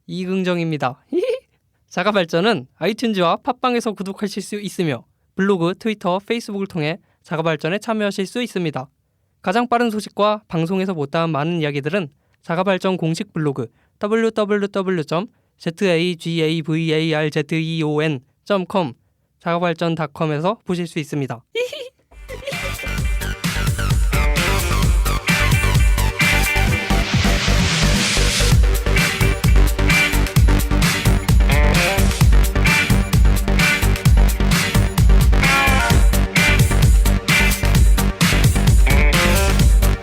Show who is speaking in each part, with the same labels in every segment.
Speaker 1: 이긍정입니다. 자가발전은 아이튠즈와 팟빵에서 구독하실 수 있으며 블로그, 트위터, 페이스북을 통해 자가발전에 참여하실 수 있습니다. 가장 빠른 소식과 방송에서 못다한 많은 이야기들은 자가발전 공식 블로그 www.zagavalzeon.com 자가발전.com에서 보실 수 있습니다.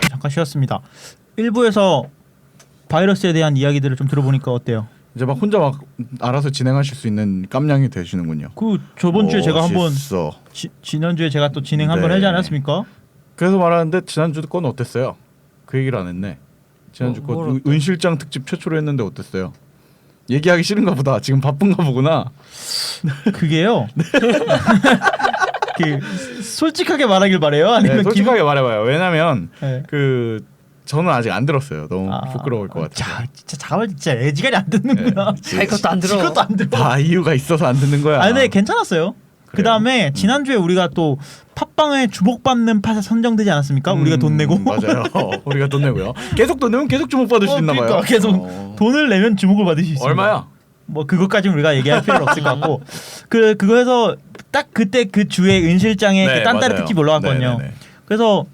Speaker 2: 잠깐 쉬었습니다. 1부에서 바이러스에 대한 이야기들을 좀 들어보니까 어때요?
Speaker 3: 이제 막 혼자 막 알아서 진행하실 수 있는 깜냥이 되시는군요.
Speaker 2: 그 저번 주에 제가 한번
Speaker 3: 멋있어.
Speaker 2: 지난주에 제가 또 진행 한번
Speaker 3: 네.
Speaker 2: 하지 않았습니까?
Speaker 3: 그래서 말하는데 지난주 건 어땠어요? 그 얘기를 안 했네. 지난주 거 은실장 특집 최초로 했는데 어땠어요? 얘기하기 싫은가 보다. 지금 바쁜가 보구나.
Speaker 2: 그게요. 그 솔직하게 말하길 바래요. 아니면
Speaker 3: 네, 솔직하게 말해봐요. 왜냐면
Speaker 2: 네.
Speaker 3: 저는 아직 안 들었어요. 너무 부끄러울 것 같아요.
Speaker 2: 자, 진짜 잠깐만 진짜 애지간히 안 듣는구나.
Speaker 1: 이것도 안 들어.
Speaker 2: 이것도 안 들어.
Speaker 3: 다 이유가 있어서 안 듣는 거야.
Speaker 2: 아 근데 괜찮았어요. 그 다음에 지난주에 우리가 또 팟빵에 주목받는 팟에 선정되지 않았습니까? 우리가 돈 내고.
Speaker 3: 맞아요. 우리가 돈 내고요. 계속 돈 내면 계속 주목 받을 수 있나 봐요.
Speaker 2: 그러니까 계속 돈을 내면 주목을 받을 수 있습니다.
Speaker 3: 얼마야?
Speaker 2: 뭐 그것까지는 우리가 얘기할 필요는 없을 것 같고 그거에서 딱 그때 그 주에 은 실장의
Speaker 3: 네,
Speaker 2: 그 딴따르
Speaker 3: 맞아요.
Speaker 2: 특집 올라왔거든요.
Speaker 3: 네네네.
Speaker 2: 그래서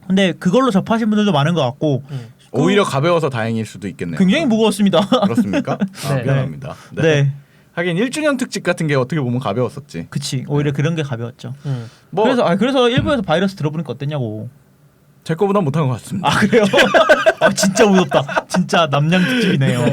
Speaker 2: 근데 그걸로 접하신 분들도 많은 것 같고
Speaker 3: 오히려 가벼워서 다행일 수도 있겠네요.
Speaker 2: 굉장히 무거웠습니다.
Speaker 3: 그렇습니까?
Speaker 1: 네.
Speaker 3: 미안합니다.
Speaker 2: 네.
Speaker 3: 하긴 1주년 특집 같은 게 어떻게 보면 가벼웠었지.
Speaker 2: 그치. 오히려 그런 게 가벼웠죠.
Speaker 3: 뭐
Speaker 2: 그래서 일부에서 바이러스 들어보니까 어땠냐고.
Speaker 3: 제 거보다 못한 것 같습니다.
Speaker 2: 아 그래요? 진짜 무섭다. 진짜 남양 특집이네요.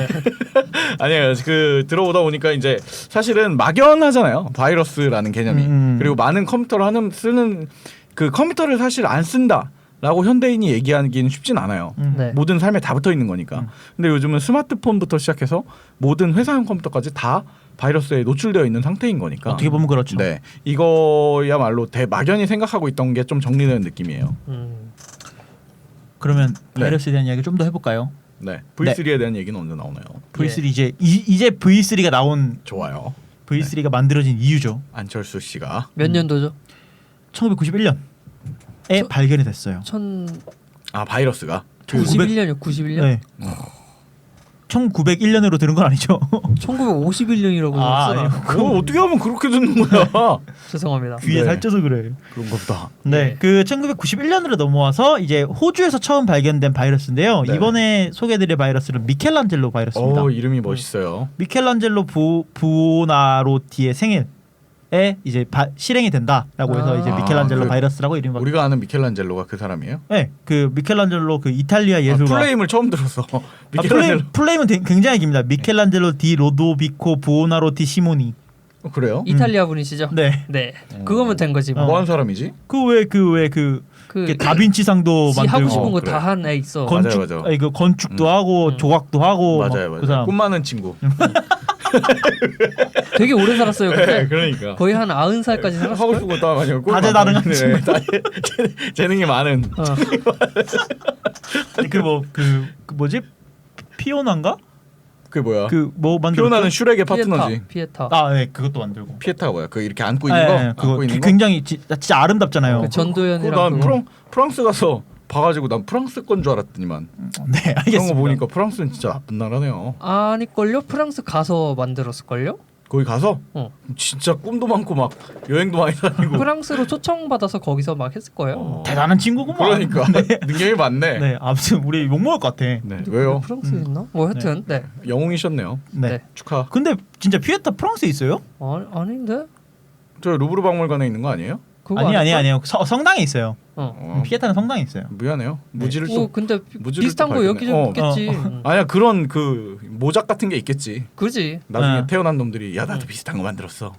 Speaker 3: 아니에요. 그 들어보다 보니까 이제 사실은 막연하잖아요. 바이러스라는 개념이. 그리고 많은 컴퓨터를 쓰는 그 컴퓨터를 사실 안 쓴다라고 현대인이 얘기하기는 쉽진 않아요.
Speaker 1: 네.
Speaker 3: 모든 삶에 다 붙어 있는 거니까. 근데 요즘은 스마트폰부터 시작해서 모든 회사용 컴퓨터까지 다 바이러스에 노출되어 있는 상태인 거니까.
Speaker 2: 어떻게 보면 그렇죠.
Speaker 3: 네, 이거야말로 막연히 생각하고 있던 게 좀 정리되는 느낌이에요.
Speaker 2: 그러면
Speaker 3: 네.
Speaker 2: 바이러스에 대한 이야기 좀 더 해볼까요?
Speaker 3: 네, V3에 대한 얘기는 언제 나오나요?
Speaker 2: V3 이제 V3가 나온
Speaker 3: 좋아요.
Speaker 2: V3가 만들어진 이유죠.
Speaker 3: 안철수 씨가
Speaker 1: 몇 년도죠?
Speaker 2: 1991년에 발견이 됐어요.
Speaker 3: 바이러스가
Speaker 1: 91년이요. 91년?
Speaker 2: 네. 1901년으로 들은 건 아니죠?
Speaker 1: 1951년이라고
Speaker 2: 아니요.
Speaker 3: 어떻게 하면 그렇게 듣는 거야?
Speaker 1: 죄송합니다.
Speaker 2: 귀에
Speaker 3: 네.
Speaker 2: 살쪄서 그래.
Speaker 3: 그런가 보다.
Speaker 2: 네, 그 1991년으로 넘어와서 이제 호주에서 처음 발견된 바이러스인데요.
Speaker 3: 네.
Speaker 2: 이번에 소개해드릴 바이러스는 미켈란젤로 바이러스입니다.
Speaker 3: 이름이 멋있어요.
Speaker 2: 미켈란젤로 부오나로티의 생일에 이제 실행이 된다라고 해서 이제 미켈란젤로 바이러스라고 이름이 바뀌었어요.
Speaker 3: 우리가 아는 미켈란젤로가 그 사람이에요?
Speaker 2: 네, 그 미켈란젤로 그 이탈리아 예술가.
Speaker 3: 플레임을 처음 들었어.
Speaker 2: 플레임은 굉장히 깁니다. 미켈란젤로 디 로도비코 부오나로티 시모니.
Speaker 3: 그래요?
Speaker 1: 이탈리아 분이시죠?
Speaker 2: 네.
Speaker 1: 네. 그거면 된 거지 뭐.
Speaker 3: 뭐 한 사람이지?
Speaker 2: 그 다빈치상도
Speaker 1: 지
Speaker 2: 만들고
Speaker 1: 하고 싶은 거
Speaker 3: 그래.
Speaker 1: 다 한 애 있어.
Speaker 3: 맞아요.
Speaker 2: 그 건축도 하고 조각도 하고
Speaker 3: 맞아요.
Speaker 2: 그 사람.
Speaker 3: 꿈 많은 친구.
Speaker 1: 되게 오래 살았어요. 그때.
Speaker 3: 그러니까.
Speaker 1: 거의 한 90살까지 살았어요.
Speaker 3: 하고 싶은 거다 아니고
Speaker 2: 다재다능한 친구.
Speaker 3: 재능이 많은.
Speaker 2: 그 뭐지? 피오나인가?
Speaker 3: 그게 뭐야?
Speaker 2: 그뭐 만들었죠?
Speaker 3: 피오나는 슈렉의 파트너지.
Speaker 1: 피에타.
Speaker 2: 네, 그것도 만들고.
Speaker 3: 피에타가 뭐야? 그 이렇게 안고 있는 거?
Speaker 2: 그거
Speaker 3: 안고 있는 거?
Speaker 2: 굉장히 진짜 아름답잖아요.
Speaker 1: 그 전도연이랑
Speaker 3: 난
Speaker 1: 그거.
Speaker 3: 프랑스 가서 봐가지고 난 프랑스 건 줄 알았더니만
Speaker 2: 네,
Speaker 3: 그런
Speaker 2: 알겠습니다.
Speaker 3: 거 보니까 프랑스는 진짜 나쁜 나라네요.
Speaker 1: 아닐걸요? 프랑스 가서 만들었을걸요?
Speaker 3: 거기 가서 진짜 꿈도 많고 막 여행도 많이 다니고
Speaker 1: 프랑스로 초청받아서 거기서 막 했을 거예요.
Speaker 2: 대단한 친구구만.
Speaker 3: 그러니까 능력이 많네.
Speaker 2: 네, 아무튼 우리 욕 먹을 것 같아.
Speaker 3: 네. 왜요?
Speaker 1: 프랑스에 있나? 뭐 하여튼 네.
Speaker 3: 영웅이셨네요.
Speaker 2: 네.
Speaker 1: 네.
Speaker 3: 축하.
Speaker 2: 근데 진짜 피에타 프랑스에 있어요?
Speaker 1: 아닌데?
Speaker 3: 저 루브르 박물관에 있는 거 아니에요?
Speaker 1: 그거
Speaker 2: 아니에요. 성당에 있어요. 피에타는 성당에 있어요.
Speaker 3: 미안해요. 무지를 또
Speaker 1: 근데
Speaker 3: 무지를
Speaker 1: 비슷한
Speaker 3: 또
Speaker 1: 거 여기저기
Speaker 3: 발견해.
Speaker 1: 있겠지.
Speaker 3: 아니야 그런 그 모작 같은 게 있겠지.
Speaker 1: 그지.
Speaker 3: 나중에
Speaker 2: 네.
Speaker 3: 태어난 놈들이 야 나도 비슷한 거 만들었어.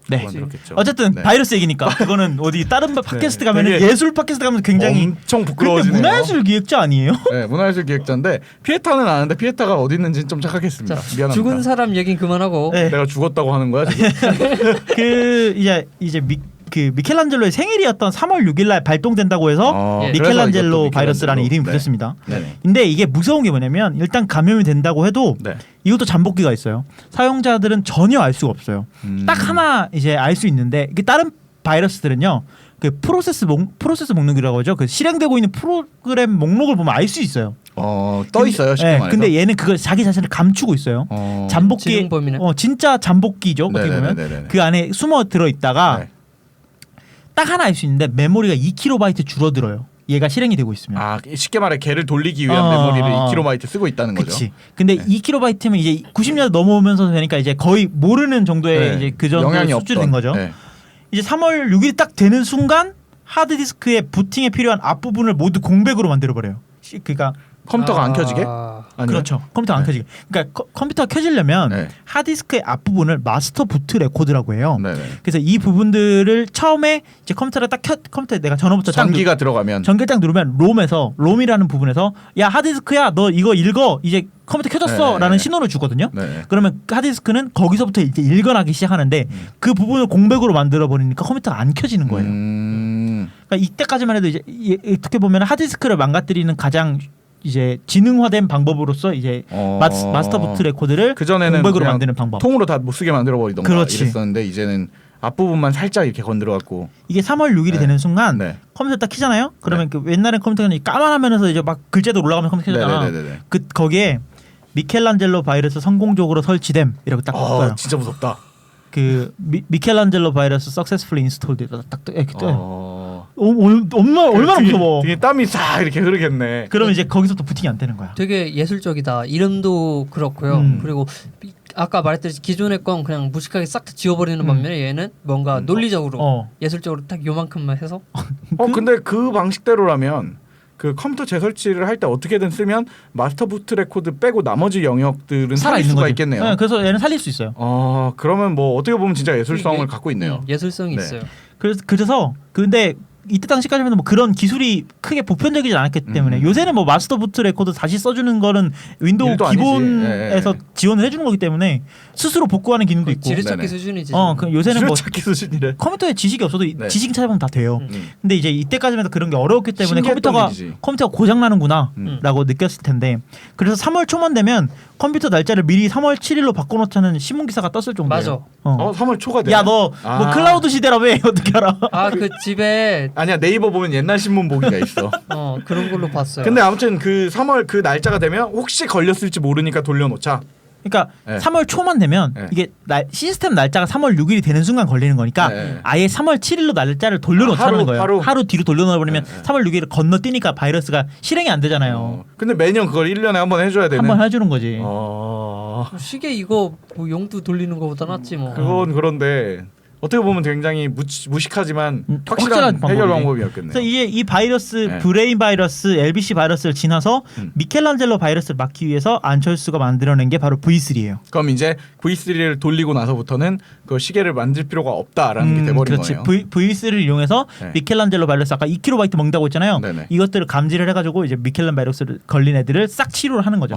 Speaker 2: 네.
Speaker 3: 만들었겠죠.
Speaker 2: 어쨌든
Speaker 3: 네.
Speaker 2: 바이러스 얘기니까 그거는 어디 다른 팟캐스트 가면은
Speaker 3: 되게
Speaker 2: 예술 팟캐스트 가면 굉장히
Speaker 3: 엄청
Speaker 2: 근데
Speaker 3: 부끄러워지네요.
Speaker 2: 문화예술 기획자 아니에요?
Speaker 3: 네, 문화예술 기획자인데 피에타는 아는데 피에타가 어디 있는지 좀 착각했습니다.
Speaker 1: 자,
Speaker 3: 미안합니다.
Speaker 1: 죽은 사람 얘긴 그만하고.
Speaker 2: 네.
Speaker 3: 내가 죽었다고 하는 거야 지금?
Speaker 2: 그 이제 그 미켈란젤로의 생일이었던 3월 6일날 발동된다고 해서
Speaker 3: 그래서
Speaker 2: 미켈란젤로
Speaker 3: 이것도
Speaker 2: 바이러스라는 이름이
Speaker 3: 네.
Speaker 2: 붙였습니다.
Speaker 3: 네.
Speaker 2: 근데 이게 무서운 게 뭐냐면 일단 감염이 된다고 해도
Speaker 3: 네.
Speaker 2: 이것도 잠복기가 있어요. 사용자들은 전혀 알 수가 없어요. 딱 하나 이제 알 수 있는데 이게 다른 바이러스들은요. 그 프로세스 목록이라고 하죠. 그 실행되고 있는 프로그램 목록을 보면 알 수 있어요.
Speaker 3: 떠 있어요. 쉽게 말해서.
Speaker 2: 근데 얘는 그걸 자기 자신을 감추고 있어요. 잠복기
Speaker 1: 지능범이네.
Speaker 2: 진짜 잠복기죠. 어떻게 보면
Speaker 3: 네네네네네.
Speaker 2: 그 안에 숨어 들어 있다가
Speaker 3: 네.
Speaker 2: 딱 하나 알 수 있는데 메모리가 2KB 줄어들어요. 얘가 실행이 되고 있으면.
Speaker 3: 쉽게 말해 걔를 돌리기 위한 메모리를 2KB 쓰고 있다는 거죠.
Speaker 2: 그렇지. 근데
Speaker 3: 네.
Speaker 2: 2KB면 이제 90년대 넘어오면서 되니까 이제 거의 모르는 정도의
Speaker 3: 네.
Speaker 2: 이제 그 정도
Speaker 3: 영향이
Speaker 2: 수준이
Speaker 3: 없던.
Speaker 2: 된 거죠.
Speaker 3: 네.
Speaker 2: 이제 3월 6일이 딱 되는 순간 하드디스크의 부팅에 필요한 앞부분을 모두 공백으로 만들어 버려요. 그러니까
Speaker 3: 컴퓨터가 안 켜지게? 아니면?
Speaker 2: 그렇죠. 컴퓨터 안
Speaker 3: 네.
Speaker 2: 켜지게. 그러니까 컴퓨터가 켜지려면
Speaker 3: 네.
Speaker 2: 하드디스크의 앞부분을 마스터 부트 레코드라고 해요.
Speaker 3: 네네.
Speaker 2: 그래서 이 부분들을 처음에 이제 컴퓨터를 딱 컴퓨터에 내가 전원부터
Speaker 3: 전기가 들어가면
Speaker 2: 전기를 딱 누르면 롬이라는 부분에서 야 하드디스크야 너 이거 읽어 이제 컴퓨터 켜졌어라는
Speaker 3: 네.
Speaker 2: 신호를 주거든요.
Speaker 3: 네.
Speaker 2: 그러면 하드디스크는 거기서부터 이제 읽어나기 시작하는데 그 부분을 공백으로 만들어 버리니까 컴퓨터가 안 켜지는 거예요. 그러니까 이때까지만 해도 이제 어떻게 보면 하드디스크를 망가뜨리는 가장 이제 지능화된 방법으로서 이제 마스터 부트 레코드를
Speaker 3: 그전에는
Speaker 2: 공백으로
Speaker 3: 그냥
Speaker 2: 만드는 방법.
Speaker 3: 통으로 다 못 쓰게 만들어 버리던가
Speaker 2: 그렇지.
Speaker 3: 이랬었는데 이제는 앞부분만 살짝 이렇게 건드려 갖고
Speaker 2: 이게 3월 6일이
Speaker 3: 네.
Speaker 2: 되는 순간
Speaker 3: 네.
Speaker 2: 컴퓨터 딱 키잖아요. 그러면 그 옛날에 컴퓨터는 까만 화면에서 이제 막 글자도 올라가면 컴퓨터 켜잖아.
Speaker 3: 네네네네.
Speaker 2: 그 거기에 미켈란젤로 바이러스 성공적으로 설치됨 이렇게 딱 떠요.
Speaker 3: 진짜 무섭다.
Speaker 2: 그 미켈란젤로 바이러스 successfully installed 딱 이렇게 떠요. 얼마나
Speaker 3: 되게,
Speaker 2: 무서워.
Speaker 3: 되게 땀이 싹 이렇게 흐르겠네.
Speaker 2: 그러면 이제 거기서부터 부팅이 안 되는 거야.
Speaker 1: 되게 예술적이다. 이름도 그렇고요. 그리고 아까 말했듯이 기존의 건 그냥 무식하게 싹 다 지워버리는 반면에 얘는 뭔가 논리적으로 예술적으로 딱 요만큼만 해서
Speaker 3: 근데 그 방식대로라면 그 컴퓨터 재설치를 할 때 어떻게든 쓰면 마스터 부트 레코드 빼고 나머지 영역들은 살릴 수가 있겠네요.
Speaker 2: 네, 그래서 얘는 살릴 수 있어요.
Speaker 3: 그러면 뭐 어떻게 보면 진짜 예술성을
Speaker 1: 이게-
Speaker 3: 갖고 있네요.
Speaker 1: 예술성이
Speaker 3: 네.
Speaker 1: 있어요.
Speaker 2: 그래서 근데 이때 당시까지만 뭐 그런 기술이 크게 보편적이지 않았기 때문에 요새는 뭐 마스터 부트 레코드 다시 써주는 거는 윈도우
Speaker 3: 일도 아니지.
Speaker 2: 기본에서 지원을 해주는 거기 때문에 스스로 복구하는 기능도 있고.
Speaker 1: 지뢰찾기
Speaker 3: 네네.
Speaker 1: 수준이지.
Speaker 2: 그 요새는 뭐
Speaker 3: 찾기 수준이래.
Speaker 2: 컴퓨터에 지식이 없어도
Speaker 3: 네.
Speaker 2: 지식 찾아보면 다 돼요. 근데 이제 이때까지만 해도 그런 게 어려웠기 때문에
Speaker 3: 신기했던
Speaker 2: 컴퓨터가
Speaker 3: 일이지.
Speaker 2: 고장 나는구나라고 느꼈을 텐데 그래서 3월 초만 되면 컴퓨터 날짜를 미리 3월 7일로 바꿔놓자는 신문 기사가 떴을 정도예요.
Speaker 1: 맞아.
Speaker 3: 3월 초가 돼.
Speaker 2: 야 너 뭐 클라우드 시대라며 어떻게 알아?
Speaker 1: 그 집에
Speaker 3: 아니야 네이버 보면 옛날 신문 보기가 있어.
Speaker 1: 그런 걸로 봤어요.
Speaker 3: 근데 아무튼 그 3월 그 날짜가 되면 혹시 걸렸을지 모르니까 돌려놓자.
Speaker 2: 그러니까
Speaker 3: 네.
Speaker 2: 3월 초만 되면
Speaker 3: 네.
Speaker 2: 이게 시스템 날짜가 3월 6일이 되는 순간 걸리는 거니까
Speaker 3: 네.
Speaker 2: 아예 3월 7일로 날짜를 돌려놓자는 거예요. 하루 뒤로 돌려놓으면
Speaker 3: 네.
Speaker 2: 3월 6일을 건너뛰니까 바이러스가 실행이 안 되잖아요.
Speaker 3: 근데 매년 그걸 1년에 한 번 해줘야 되는.
Speaker 2: 한번 해주는 거지.
Speaker 1: 시계 이거 뭐 용두 돌리는 거보다 낫지 뭐.
Speaker 3: 그건 그런데 어떻게 보면 굉장히 무식하지만
Speaker 2: 확실한
Speaker 3: 확실한 해결
Speaker 2: 방법이지.
Speaker 3: 방법이었겠네요.
Speaker 2: 그래서 이게 이 바이러스
Speaker 3: 네.
Speaker 2: 브레인 바이러스, LBC 바이러스를 지나서 미켈란젤로 바이러스를 막기 위해서 안철수가 만들어낸 게 바로 V3예요.
Speaker 3: 그럼 이제 V3를 돌리고 나서부터는 그 시계를 만질 필요가 없다라는 게 돼버린
Speaker 2: 그렇지.
Speaker 3: 거예요.
Speaker 2: V3를 이용해서
Speaker 3: 네.
Speaker 2: 미켈란젤로 바이러스 아까 2KB 먹는다고 했잖아요.
Speaker 3: 네네.
Speaker 2: 이것들을 감지를 해가지고 이제 미켈란 바이러스를 걸린 애들을 싹 치료를 하는 거죠.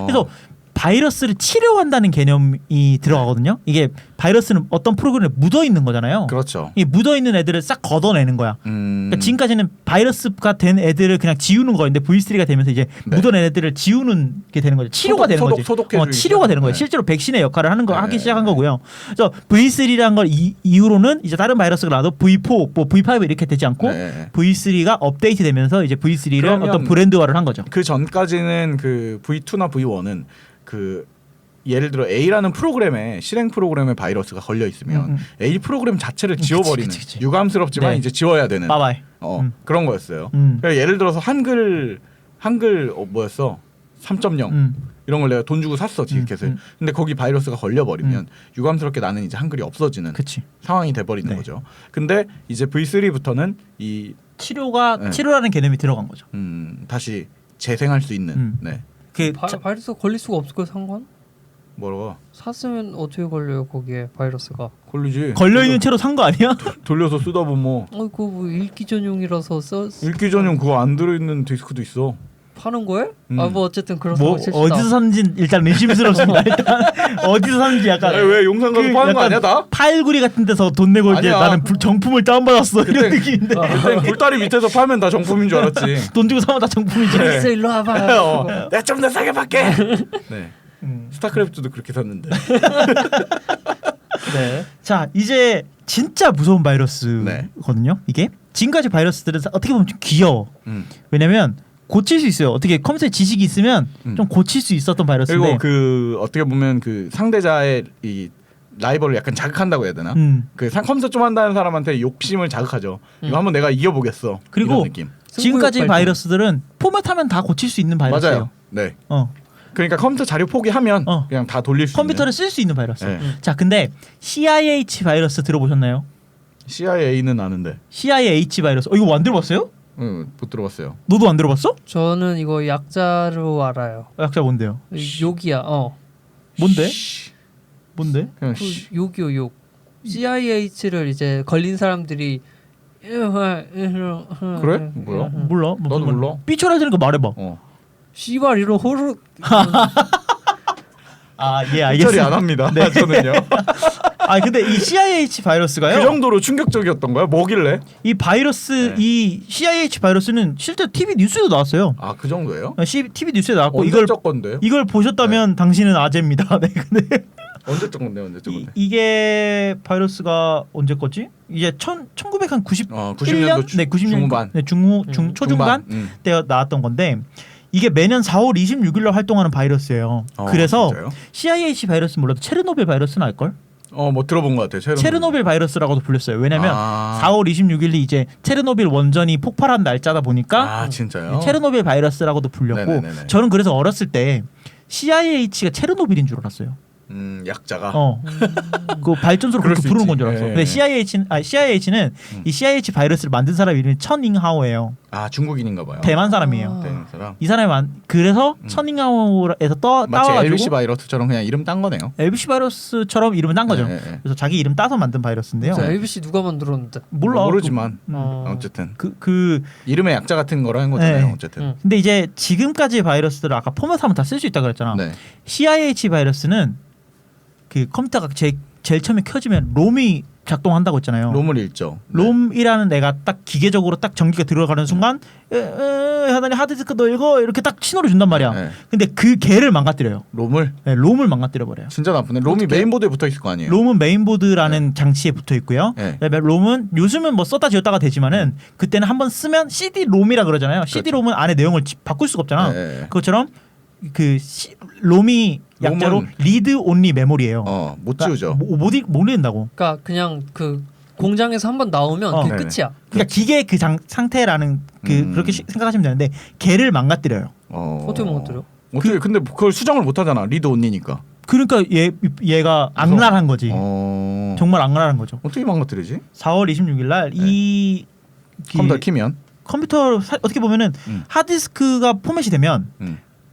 Speaker 2: 그래서 바이러스를 치료한다는 개념이 들어가거든요. 이게 바이러스는 어떤 프로그램에 묻어 있는 거잖아요.
Speaker 3: 그렇죠.
Speaker 2: 이 묻어 있는 애들을 싹 걷어내는 거야. 그러니까 지금까지는 바이러스가 된 애들을 그냥 지우는 거였는데 V3가 되면서 이제
Speaker 3: 네.
Speaker 2: 묻어낸 애들을 지우는 게 되는 거죠. 치료가 되는 거지.
Speaker 3: 소독해주기.
Speaker 2: 치료가 되는 거예요.
Speaker 3: 네.
Speaker 2: 실제로 백신의 역할을 하는 거
Speaker 3: 네.
Speaker 2: 하기 시작한 거고요. 그래서 V3라는 걸 이후로는 이제 다른 바이러스가 나도 V4, 뭐 V5 이렇게 되지 않고
Speaker 3: 네.
Speaker 2: V3가 업데이트되면서 이제 V3를
Speaker 3: 그러면
Speaker 2: 어떤 브랜드화를 한 거죠.
Speaker 3: 그 전까지는 그 V2나 V1은 그 예를 들어 A라는 프로그램에 실행 프로그램에 바이러스가 걸려 있으면 A 프로그램 자체를 지워버리는
Speaker 2: 그치.
Speaker 3: 유감스럽지만
Speaker 2: 네.
Speaker 3: 이제 지워야 되는
Speaker 2: 빠바이.
Speaker 3: 그런 거였어요.
Speaker 2: 음.
Speaker 3: 그러니까 예를 들어서 한글 뭐였어 3.0 이런 걸 내가 돈 주고 샀어 디켓을. 근데 거기 바이러스가 걸려버리면 유감스럽게 나는 이제 한글이 없어지는
Speaker 2: 그치.
Speaker 3: 상황이 돼버리는
Speaker 2: 네.
Speaker 3: 거죠. 근데 이제 V3부터는 이 네.
Speaker 2: 치료라는 개념이 들어간 거죠.
Speaker 3: 다시 재생할 수 있는 네.
Speaker 2: 그
Speaker 1: 바이러스가 걸릴 수가 없을 거 상관?
Speaker 3: 뭐라고
Speaker 1: 샀으면 어떻게 걸려요 거기에 바이러스가?
Speaker 3: 걸리지.
Speaker 2: 걸려 있는 채로 산 거 아니야?
Speaker 3: 돌려서 쓰다 보면 뭐
Speaker 1: 그거 뭐 읽기 전용이라서
Speaker 3: 읽기 전용 그거 안 들어있는 디스크도 있어.
Speaker 1: 파는 거예요? 아 뭐 어쨌든 그렇다고
Speaker 2: 뭐
Speaker 1: 칩시다.
Speaker 2: 어디서 샀는지 일단 의심스럽습니다. 일단 어디서 샀는지 약간
Speaker 3: 아니, 왜 용산 가서
Speaker 2: 그
Speaker 3: 파는 거
Speaker 2: 약간
Speaker 3: 아니야 다?
Speaker 2: 파일구리 같은 데서 돈 내고 이제
Speaker 3: 아니야.
Speaker 2: 나는 정품을 다운받았어 이런
Speaker 3: 그때-
Speaker 2: 느낌인데
Speaker 3: 그땐 굴다리 밑에서 팔면 다 정품인 줄 알았지.
Speaker 2: 돈 주고 사면 다 정품이지.
Speaker 3: 네.
Speaker 1: 있어 일로 와봐.
Speaker 3: 내가 좀 더 싸게 팔게. 네.
Speaker 2: 음.
Speaker 3: 스타크래프트도 그렇게 샀는데.
Speaker 2: 네. 자 이제 진짜 무서운 바이러스거든요. 이게 지금까지 바이러스들은 어떻게 보면 좀 귀여워. 왜냐면 고칠 수 있어요. 어떻게 컴퓨터에 지식이 있으면 좀 고칠 수 있었던 바이러스인데.
Speaker 3: 그리고 그 어떻게 보면 그 상대자의 이 라이벌을 약간 자극한다고 해야 되나? 그 컴퓨터 좀 한다는 사람한테 욕심을 자극하죠. 이거 한번 내가 이겨보겠어.
Speaker 2: 그리고
Speaker 3: 이런 느낌.
Speaker 2: 지금까지
Speaker 1: 승부욕
Speaker 2: 바이러스들은 포맷하면 다 고칠 수 있는 바이러스예요.
Speaker 3: 맞아요. 네.
Speaker 2: 어.
Speaker 3: 그러니까 컴퓨터 자료 포기하면 그냥 다 돌릴 수
Speaker 2: 컴퓨터를
Speaker 3: 있는.
Speaker 2: 쓸 수 있는 바이러스.
Speaker 3: 네.
Speaker 2: 자, 근데 CIH 바이러스 들어보셨나요?
Speaker 3: CIA는 아는데.
Speaker 2: CIH 바이러스. 이거 안 들어봤어요?
Speaker 3: 못 들어봤어요.
Speaker 2: 너도 안 들어봤어?
Speaker 1: 저는 이거 약자로 알아요.
Speaker 2: 약자 뭔데요?
Speaker 1: 욕이야.
Speaker 2: 뭔데? 뭔데?
Speaker 3: 그냥
Speaker 1: 그 욕이요 욕. CIH를 이제 걸린 사람들이
Speaker 3: 그래? 뭐야?
Speaker 2: 몰라.
Speaker 3: 나도 몰라.
Speaker 2: 삐쳐라 되는 거 말해봐.
Speaker 1: 씨발 이런 호루.
Speaker 2: 아, 예,
Speaker 3: 처리
Speaker 2: 알겠습니다.
Speaker 3: 안 합니다.
Speaker 2: 네.
Speaker 3: 저는요.
Speaker 2: 아, 근데 이 CIH 바이러스가요.
Speaker 3: 그 정도로 충격적이었던 거야? 뭐길래?
Speaker 2: 이 바이러스,
Speaker 3: 네.
Speaker 2: 이 CIH 바이러스는 실제 TV 뉴스에도 나왔어요.
Speaker 3: 아, 그 정도예요?
Speaker 2: TV 뉴스에 나왔고
Speaker 3: 언제적 건데요?
Speaker 2: 이걸 보셨다면 당신은 아재입니다. 네, 근데
Speaker 3: 언제적 건데? 언제적 건데?
Speaker 2: 이게 바이러스가 언제 거지? 이제 1990
Speaker 3: 90년도
Speaker 2: 네, 90년
Speaker 3: 중후반.
Speaker 2: 네, 초중반 때 나왔던 건데 이게 매년 4월 26일 날 활동하는 바이러스예요. 그래서
Speaker 3: 진짜요?
Speaker 2: CIH 바이러스 몰라도 체르노빌 바이러스는 알걸?
Speaker 3: 뭐 들어본 것 같아요.
Speaker 2: 체르노빌 바이러스라고도 불렸어요. 왜냐면 4월 26일이 이제 체르노빌 원전이 폭발한 날짜다 보니까
Speaker 3: 진짜요?
Speaker 2: 체르노빌 바이러스라고도 불렸고
Speaker 3: 네네네네.
Speaker 2: 저는 그래서 어렸을 때 CIH가 체르노빌인 줄 알았어요.
Speaker 3: 약자가.
Speaker 2: 그 발전소를
Speaker 3: 그럴
Speaker 2: 그렇게
Speaker 3: 수
Speaker 2: 부르는
Speaker 3: 있지.
Speaker 2: 건 줄 알았어.
Speaker 3: 예,
Speaker 2: 근데
Speaker 3: 예.
Speaker 2: CIH는 이 CIH 바이러스를 만든 사람 이름이 천잉하오예요.
Speaker 3: 중국인인가 봐요.
Speaker 2: 대만 사람이에요.
Speaker 3: 대만 사람.
Speaker 2: 이 사람이 그래서 천잉하오에서
Speaker 3: 마치
Speaker 2: 따와가지고
Speaker 3: LBC 바이러스처럼 그냥 이름 딴 거네요.
Speaker 2: LBC 바이러스처럼 이름을 딴 거죠.
Speaker 3: 예, 예.
Speaker 2: 그래서 자기 이름 따서 만든 바이러스인데요.
Speaker 1: 진짜 ABC 누가 만들었는데?
Speaker 2: 몰라.
Speaker 3: 모르지만
Speaker 1: 어.
Speaker 3: 어쨌든
Speaker 2: 그
Speaker 3: 이름의 약자 같은 거라는 거잖아요.
Speaker 2: 네.
Speaker 3: 어쨌든.
Speaker 2: 근데 이제 지금까지 바이러스들을 아까 포맷하면 다 쓸 수 있다 그랬잖아.
Speaker 3: 네.
Speaker 2: CIH 바이러스는 그 컴퓨터가 제일 처음에 켜지면 롬이 작동한다고 했잖아요.
Speaker 3: 롬을 읽죠.
Speaker 2: 롬이라는 애가 딱 기계적으로 딱 전기가 들어가는 순간 하더니 하드디스크도 읽어 이렇게 딱 신호를 준단 말이야.
Speaker 3: 네.
Speaker 2: 근데 그 걔를 망가뜨려요.
Speaker 3: 롬을
Speaker 2: 네, 롬을 망가뜨려 버려요.
Speaker 3: 진짜 나쁘네. 롬이
Speaker 2: 어떻게?
Speaker 3: 메인보드에 붙어 있을 거 아니에요.
Speaker 2: 롬은 메인보드라는 장치에 붙어 있고요.
Speaker 3: 네.
Speaker 2: 그다음에 롬은 요즘은 뭐 썼다 지웠다가 되지만은 그때는 한번 쓰면 CD-롬이라 그러잖아요. CD-롬은 안에 내용을 바꿀 수가 없잖아.
Speaker 3: 네.
Speaker 2: 그것처럼 그 롬이 약자로
Speaker 3: 롬은-
Speaker 2: 리드 온리 메모리예요.
Speaker 3: 못 지우죠.
Speaker 2: 못 읽는다고.
Speaker 1: 그러니까 그냥 그 공장에서 한번 나오면 그게
Speaker 3: 네네.
Speaker 1: 끝이야.
Speaker 2: 그러니까 기계 그 상태라는 그렇게 생각하시면 되는데 걔를 망가뜨려요.
Speaker 1: 어떻게 망가뜨려?
Speaker 3: 어떻게 근데 그걸 수정을 못 하잖아. 리드 온리니까.
Speaker 2: 그러니까 얘가 악랄한 거지. 정말 악랄한 거죠.
Speaker 3: 어떻게 망가뜨리지?
Speaker 2: 4월 26일 날 이
Speaker 3: 컴퓨터 키면
Speaker 2: 컴퓨터 어떻게 보면은 하드디스크가 포맷이 되면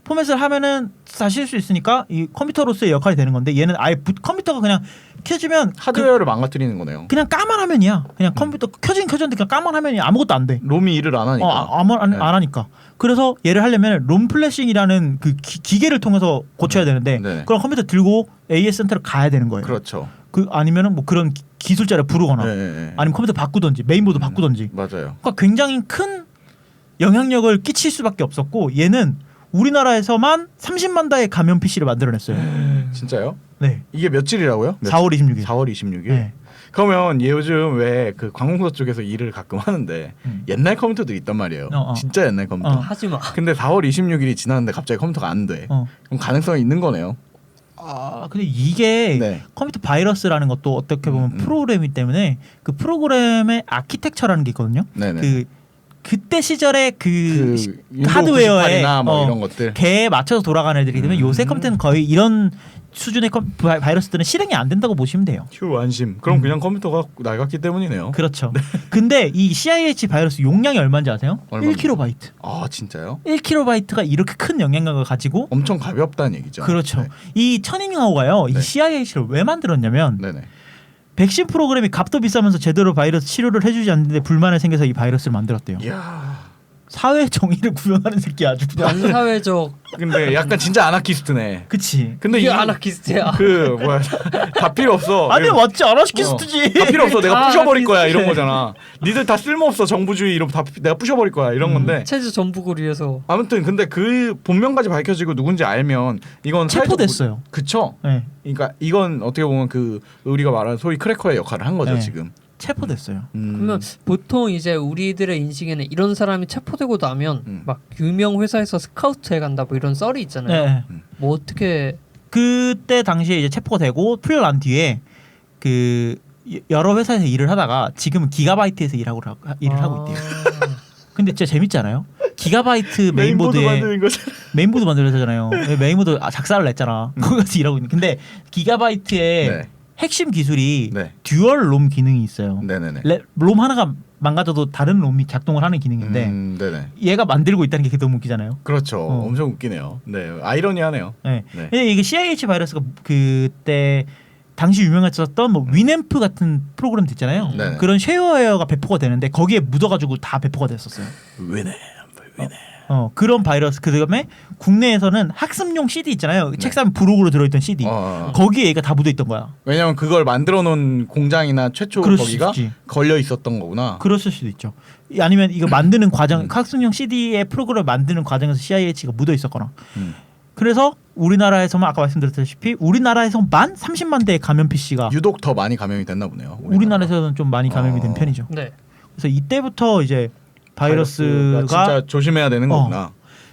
Speaker 2: 포맷을 하면은 다시 쓸 수 있으니까 이 컴퓨터로서의 역할이 되는 건데 얘는 아예 컴퓨터가 그냥 켜지면
Speaker 3: 하드웨어를 망가뜨리는 거네요.
Speaker 2: 그냥 까만 화면이야. 그냥 컴퓨터 켜졌는데 그냥 까만 화면이 아무것도 안 돼.
Speaker 3: 롬이 일을 안 하니까.
Speaker 2: 안 하니까. 그래서 얘를 하려면 롬 플래싱이라는 그 기계를 통해서 고쳐야 되는데
Speaker 3: 네.
Speaker 2: 그럼 컴퓨터 들고 AS 센터를 가야 되는 거예요.
Speaker 3: 그렇죠.
Speaker 2: 아니면은 뭐 그런 기술자를 부르거나
Speaker 3: 네.
Speaker 2: 아니면 컴퓨터 바꾸든지 메인보드 바꾸든지.
Speaker 3: 맞아요.
Speaker 2: 그러니까 굉장히 큰 영향력을 끼칠 수밖에 없었고 얘는 우리나라에서만 30만 대의 가면 PC를 만들어냈어요.
Speaker 3: 진짜요?
Speaker 2: 네.
Speaker 3: 이게 며칠이라고요?
Speaker 2: 4월 26일.
Speaker 3: 4월 26일.
Speaker 2: 네.
Speaker 3: 그러면 얘 요즘 왜 그 관공서 쪽에서 일을 가끔 하는데 옛날 컴퓨터들이 있단 말이에요. 진짜 옛날 컴퓨터.
Speaker 1: 하지 마.
Speaker 3: 근데 4월 26일이 지났는데 갑자기 컴퓨터가 안 돼. 그럼 가능성이 있는 거네요.
Speaker 2: 근데 이게
Speaker 3: 네.
Speaker 2: 컴퓨터 바이러스라는 것도 어떻게 보면 프로그램이기 때문에 그 프로그램의 아키텍처라는 게 있거든요.
Speaker 3: 네네.
Speaker 2: 그때 시절에 그
Speaker 3: 윈도우
Speaker 2: 하드웨어에
Speaker 3: 98이나 뭐 이런 것들.
Speaker 2: 걔에 맞춰서 돌아가는 애들이기 때문에 요새 컴퓨터는 거의 이런 수준의 바이러스들은 실행이 안 된다고 보시면 돼요.
Speaker 3: 휴 안심. 그럼 그냥 컴퓨터가 낡았기 때문이네요.
Speaker 2: 그렇죠. 근데 이 CIH 바이러스 용량이 얼마인지 아세요?
Speaker 3: 얼마입니까?
Speaker 2: 1KB.
Speaker 3: 아 진짜요?
Speaker 2: 1KB가 이렇게 큰 영향력을 가지고
Speaker 3: 엄청 가볍다는 얘기죠.
Speaker 2: 그렇죠.
Speaker 3: 네.
Speaker 2: 이 천잉하오가요.
Speaker 3: 네.
Speaker 2: 이 CIH를 왜 만들었냐면
Speaker 3: 네네.
Speaker 2: 백신 프로그램이 값도 비싸면서 제대로 바이러스 치료를 해주지 않는데 불만이 생겨서 이 바이러스를 만들었대요.
Speaker 3: 이야.
Speaker 2: 사회 정의를 구현하는 새끼 아주 그냥.
Speaker 1: 반사회적
Speaker 3: 근데 약간 진짜 아나키스트네.
Speaker 2: 그치.
Speaker 3: 근데
Speaker 1: 이게
Speaker 3: 이
Speaker 1: 아나키스트야.
Speaker 3: 그 뭐야 다 필요 없어.
Speaker 2: 아니 맞지 아나키스트지.
Speaker 3: 다 필요 없어. 내가
Speaker 1: 아,
Speaker 3: 부셔버릴 거야
Speaker 1: 아나키스트.
Speaker 3: 이런 거잖아. 니들 다 쓸모없어 정부주의 이러면 다 내가 부셔버릴 거야 이런 건데.
Speaker 1: 체제 전북을 위해서.
Speaker 3: 아무튼 근데 그 본명까지 밝혀지고 누군지 알면 이건 사회적
Speaker 2: 체포됐어요.
Speaker 3: 그쵸?
Speaker 2: 네.
Speaker 3: 그러니까 이건 어떻게 보면 그 우리가 말하는 소위 크래커의 역할을 한 거죠
Speaker 2: 네.
Speaker 3: 지금.
Speaker 2: 체포됐어요.
Speaker 1: 그러면 보통 이제 우리들의 인식에는 이런 사람이 체포되고 나면 막 유명 회사에서 스카우트해 간다 뭐 이런 썰이 있잖아요.
Speaker 2: 네.
Speaker 1: 뭐 어떻게
Speaker 2: 그때 당시에 이제 체포가 되고 풀려난 뒤에 그 여러 회사에서 일을 하다가 지금은 기가바이트에서 일을 하고 있대요. 근데 진짜 재밌잖아요. 기가바이트 메인보드에
Speaker 3: 만드는 거잖아.
Speaker 2: 메인보드 만들었잖아요. 메인보드 작사를 냈잖아. 거기 가서 일하고 있는. 근데 기가바이트의
Speaker 3: 네.
Speaker 2: 핵심 기술이
Speaker 3: 네.
Speaker 2: 듀얼 롬 기능이 있어요.
Speaker 3: 네네네.
Speaker 2: 롬 하나가 망가져도 다른 롬이 작동을 하는 기능인데
Speaker 3: 네네.
Speaker 2: 얘가 만들고 있다는 게 너무 웃기잖아요.
Speaker 3: 그렇죠. 엄청 웃기네요. 네, 아이러니하네요.
Speaker 2: 네.
Speaker 3: 네.
Speaker 2: 근데 이게 CIH 바이러스가 그때 당시 유명했었던 뭐 위앰프 같은 프로그램도 있잖아요.
Speaker 3: 네네.
Speaker 2: 그런 쉐어웨어가 배포가 되는데 거기에 묻어가지고 다 배포가 됐었어요.
Speaker 3: 왜네?
Speaker 2: 그런 바이러스. 그다음에 국내에서는 학습용 CD 있잖아요. 책상 부록으로 들어있던 CD. 거기에 얘가 다 묻어있던 거야.
Speaker 3: 왜냐면 그걸 만들어 놓은 공장이나 최초
Speaker 2: 그럴 수
Speaker 3: 거기가
Speaker 2: 있지.
Speaker 3: 걸려 있었던 거구나.
Speaker 2: 그랬을 수도 있죠. 아니면 이거 만드는 과정, 학습용 CD의 프로그램을 만드는 과정에서 CIH가 묻어 있었거나. 그래서 우리나라에서만 아까 말씀드렸다시피 우리나라에서만 30만 대의 감염 PC가
Speaker 3: 유독 더 많이 감염이 됐나 보네요.
Speaker 2: 우리나라에서는 좀 많이 감염이 된 편이죠.
Speaker 1: 네.
Speaker 2: 그래서 이때부터 이제 바이러스가
Speaker 3: 진짜 조심해야 되는 거구나.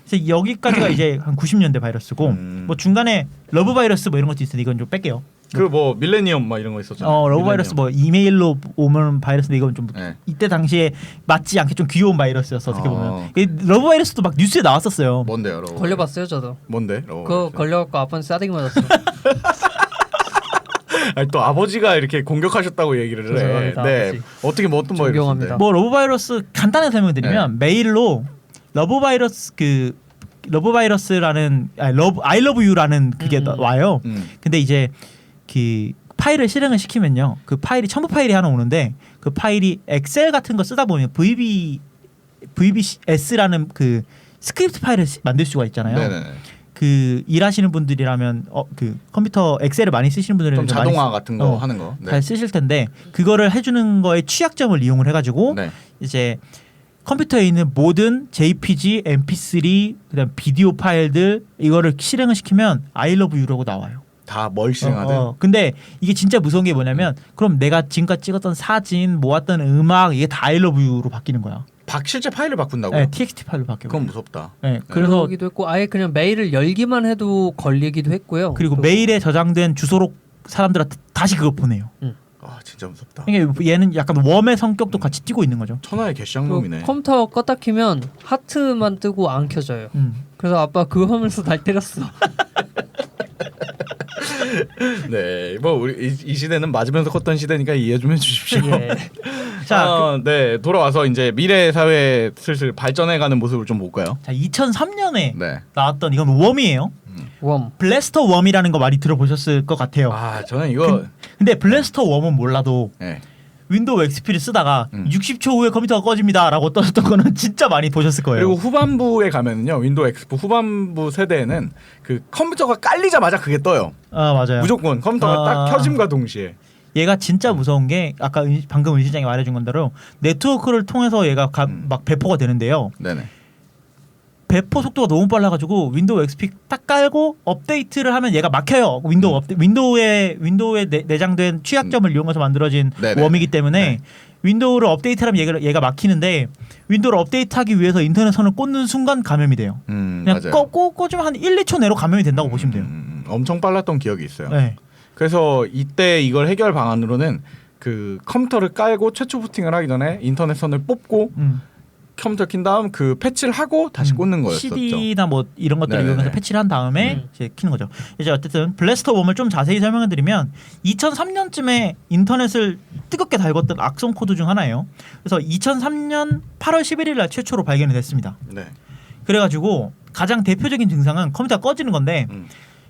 Speaker 2: 그래서 여기까지가 이제 한 90년대 바이러스고 뭐 중간에 러브 바이러스 뭐 이런 것도 있는데 이건 좀 뺄게요.
Speaker 3: 그 뭐 밀레니엄 막 이런 거 있었잖아요.
Speaker 2: 러브
Speaker 3: 밀레니엄.
Speaker 2: 바이러스 뭐 이메일로 오면 바이러스인데 이건 좀
Speaker 3: 네.
Speaker 2: 이때 당시에 맞지 않게 좀 귀여운 바이러스였어 어떻게
Speaker 3: 어.
Speaker 2: 보면. 이 러브 바이러스도 막 뉴스에 나왔었어요.
Speaker 3: 뭔데요? 러브
Speaker 1: 걸려봤어요 저도.
Speaker 3: 뭔데? 러브
Speaker 1: 그거
Speaker 3: 바이러스?
Speaker 1: 걸려갖고 아빠는 싸대기 맞았어.
Speaker 3: 아니, 또 아버지가 이렇게 공격하셨다고 얘기를 해.
Speaker 1: 죄송합니다,
Speaker 3: 네.
Speaker 1: 아버지.
Speaker 3: 어떻게 뭐 어떤
Speaker 1: 존경합니다.
Speaker 3: 바이러스인데?
Speaker 2: 뭐 러브 바이러스 간단하게 설명드리면 메일로 러브 바이러스 그 러브 바이러스라는 I love you라는 그게 와요. 근데 이제 그 파일을 실행을 시키면요. 그 파일이 첨부 파일이 하나 오는데 그 파일이 엑셀 같은 거 쓰다 보면 VBS라는 그 스크립트 파일을 만들 수가 있잖아요.
Speaker 3: 네네네.
Speaker 2: 그 일하시는 분들이라면 그 컴퓨터 엑셀을 많이 쓰시는 분들은
Speaker 3: 좀 자동화 같은 거 하는 거. 네.
Speaker 2: 잘 쓰실 텐데 그거를 해주는 거에 취약점을 이용을 해가지고
Speaker 3: 네.
Speaker 2: 이제 컴퓨터에 있는 모든 JPG, MP3, 그다음 비디오 파일들 이거를 실행을 시키면 I love you라고 나와요.
Speaker 3: 다 뭘 실행하든.
Speaker 2: 근데 이게 진짜 무서운 게 뭐냐면 그럼 내가 지금까지 찍었던 사진, 모았던 음악 이게 다 I love you로 바뀌는 거야.
Speaker 3: 실제 파일을 바꾼다고요?
Speaker 2: 네, TXT 파일로 바뀌고.
Speaker 3: 그건 무섭다.
Speaker 2: 네, 그래서
Speaker 1: 그러기도 했고 아예 그냥 메일을 열기만 해도 걸리기도 했고요.
Speaker 2: 그리고 메일에 저장된 주소로 사람들한테 다시 그거 보내요.
Speaker 3: 아 진짜 무섭다.
Speaker 2: 그러니까 얘는 약간 웜의 성격도 같이 띄고 있는 거죠.
Speaker 3: 천하의 개쌍놈이네.
Speaker 1: 컴퓨터 껐다 키면 하트만 뜨고 안 켜져요. 그래서 아빠 그거 하면서 날 때렸어.
Speaker 3: 네, 뭐 우리 이 시대는 맞으면서 컸던 시대니까 이해 좀 해주십시오.
Speaker 1: 예.
Speaker 2: 자,
Speaker 3: 네 돌아와서 이제 미래 사회 슬슬 발전해가는 모습을 좀 볼까요?
Speaker 2: 자 2003년에
Speaker 3: 네.
Speaker 2: 나왔던 이건 웜이에요.
Speaker 1: 웜.
Speaker 2: 블래스터 웜이라는 거 많이 들어보셨을 것 같아요.
Speaker 3: 아 저는 이거
Speaker 2: 근데 블래스터 웜은 몰라도
Speaker 3: 네.
Speaker 2: 윈도우 XP를 쓰다가 60초 후에 컴퓨터가 꺼집니다라고 떠졌던 거는 진짜 많이 보셨을 거예요.
Speaker 3: 그리고 후반부에 가면은요 윈도우 XP 후반부 세대에는 그 컴퓨터가 깔리자마자 그게 떠요.
Speaker 2: 아 맞아요.
Speaker 3: 무조건 컴퓨터가 딱 켜짐과 동시에.
Speaker 2: 얘가 진짜 무서운 게 아까 방금 은 실장이 말해준 건대로 네트워크를 통해서 얘가 막 배포가 되는데요.
Speaker 3: 네네.
Speaker 2: 배포 속도가 너무 빨라가지고 윈도우 XP 딱 깔고 업데이트를 하면 얘가 막혀요. 윈도우에 내장된 취약점을 이용해서 만들어진
Speaker 3: 네네.
Speaker 2: 웜이기 때문에 윈도우를 업데이트하면 얘가 막히는데 윈도우를 업데이트하기 위해서 인터넷선을 꽂는 순간 감염이 돼요. 그냥
Speaker 3: 맞아요.
Speaker 2: 꽂으면 한 1, 2초 내로 감염이 된다고 보시면 돼요.
Speaker 3: 엄청 빨랐던 기억이 있어요.
Speaker 2: 네.
Speaker 3: 그래서 이때 이걸 해결 방안으로는 그 컴퓨터를 깔고 최초 부팅을 하기 전에 인터넷선을 뽑고 컴퓨터 킨 다음 그 패치를 하고 다시 꽂는 거였었죠.
Speaker 2: CD나 뭐 이런 것들을
Speaker 3: 네네네.
Speaker 2: 이용해서 패치를 한 다음에 이제 키는 거죠. 이제 어쨌든 블래스터 웜을 좀 자세히 설명해 드리면 2003년쯤에 인터넷을 뜨겁게 달궜던 악성 코드 중 하나예요. 그래서 2003년 8월 11일 날 최초로 발견이 됐습니다.
Speaker 3: 네.
Speaker 2: 그래가지고 가장 대표적인 증상은 컴퓨터가 꺼지는 건데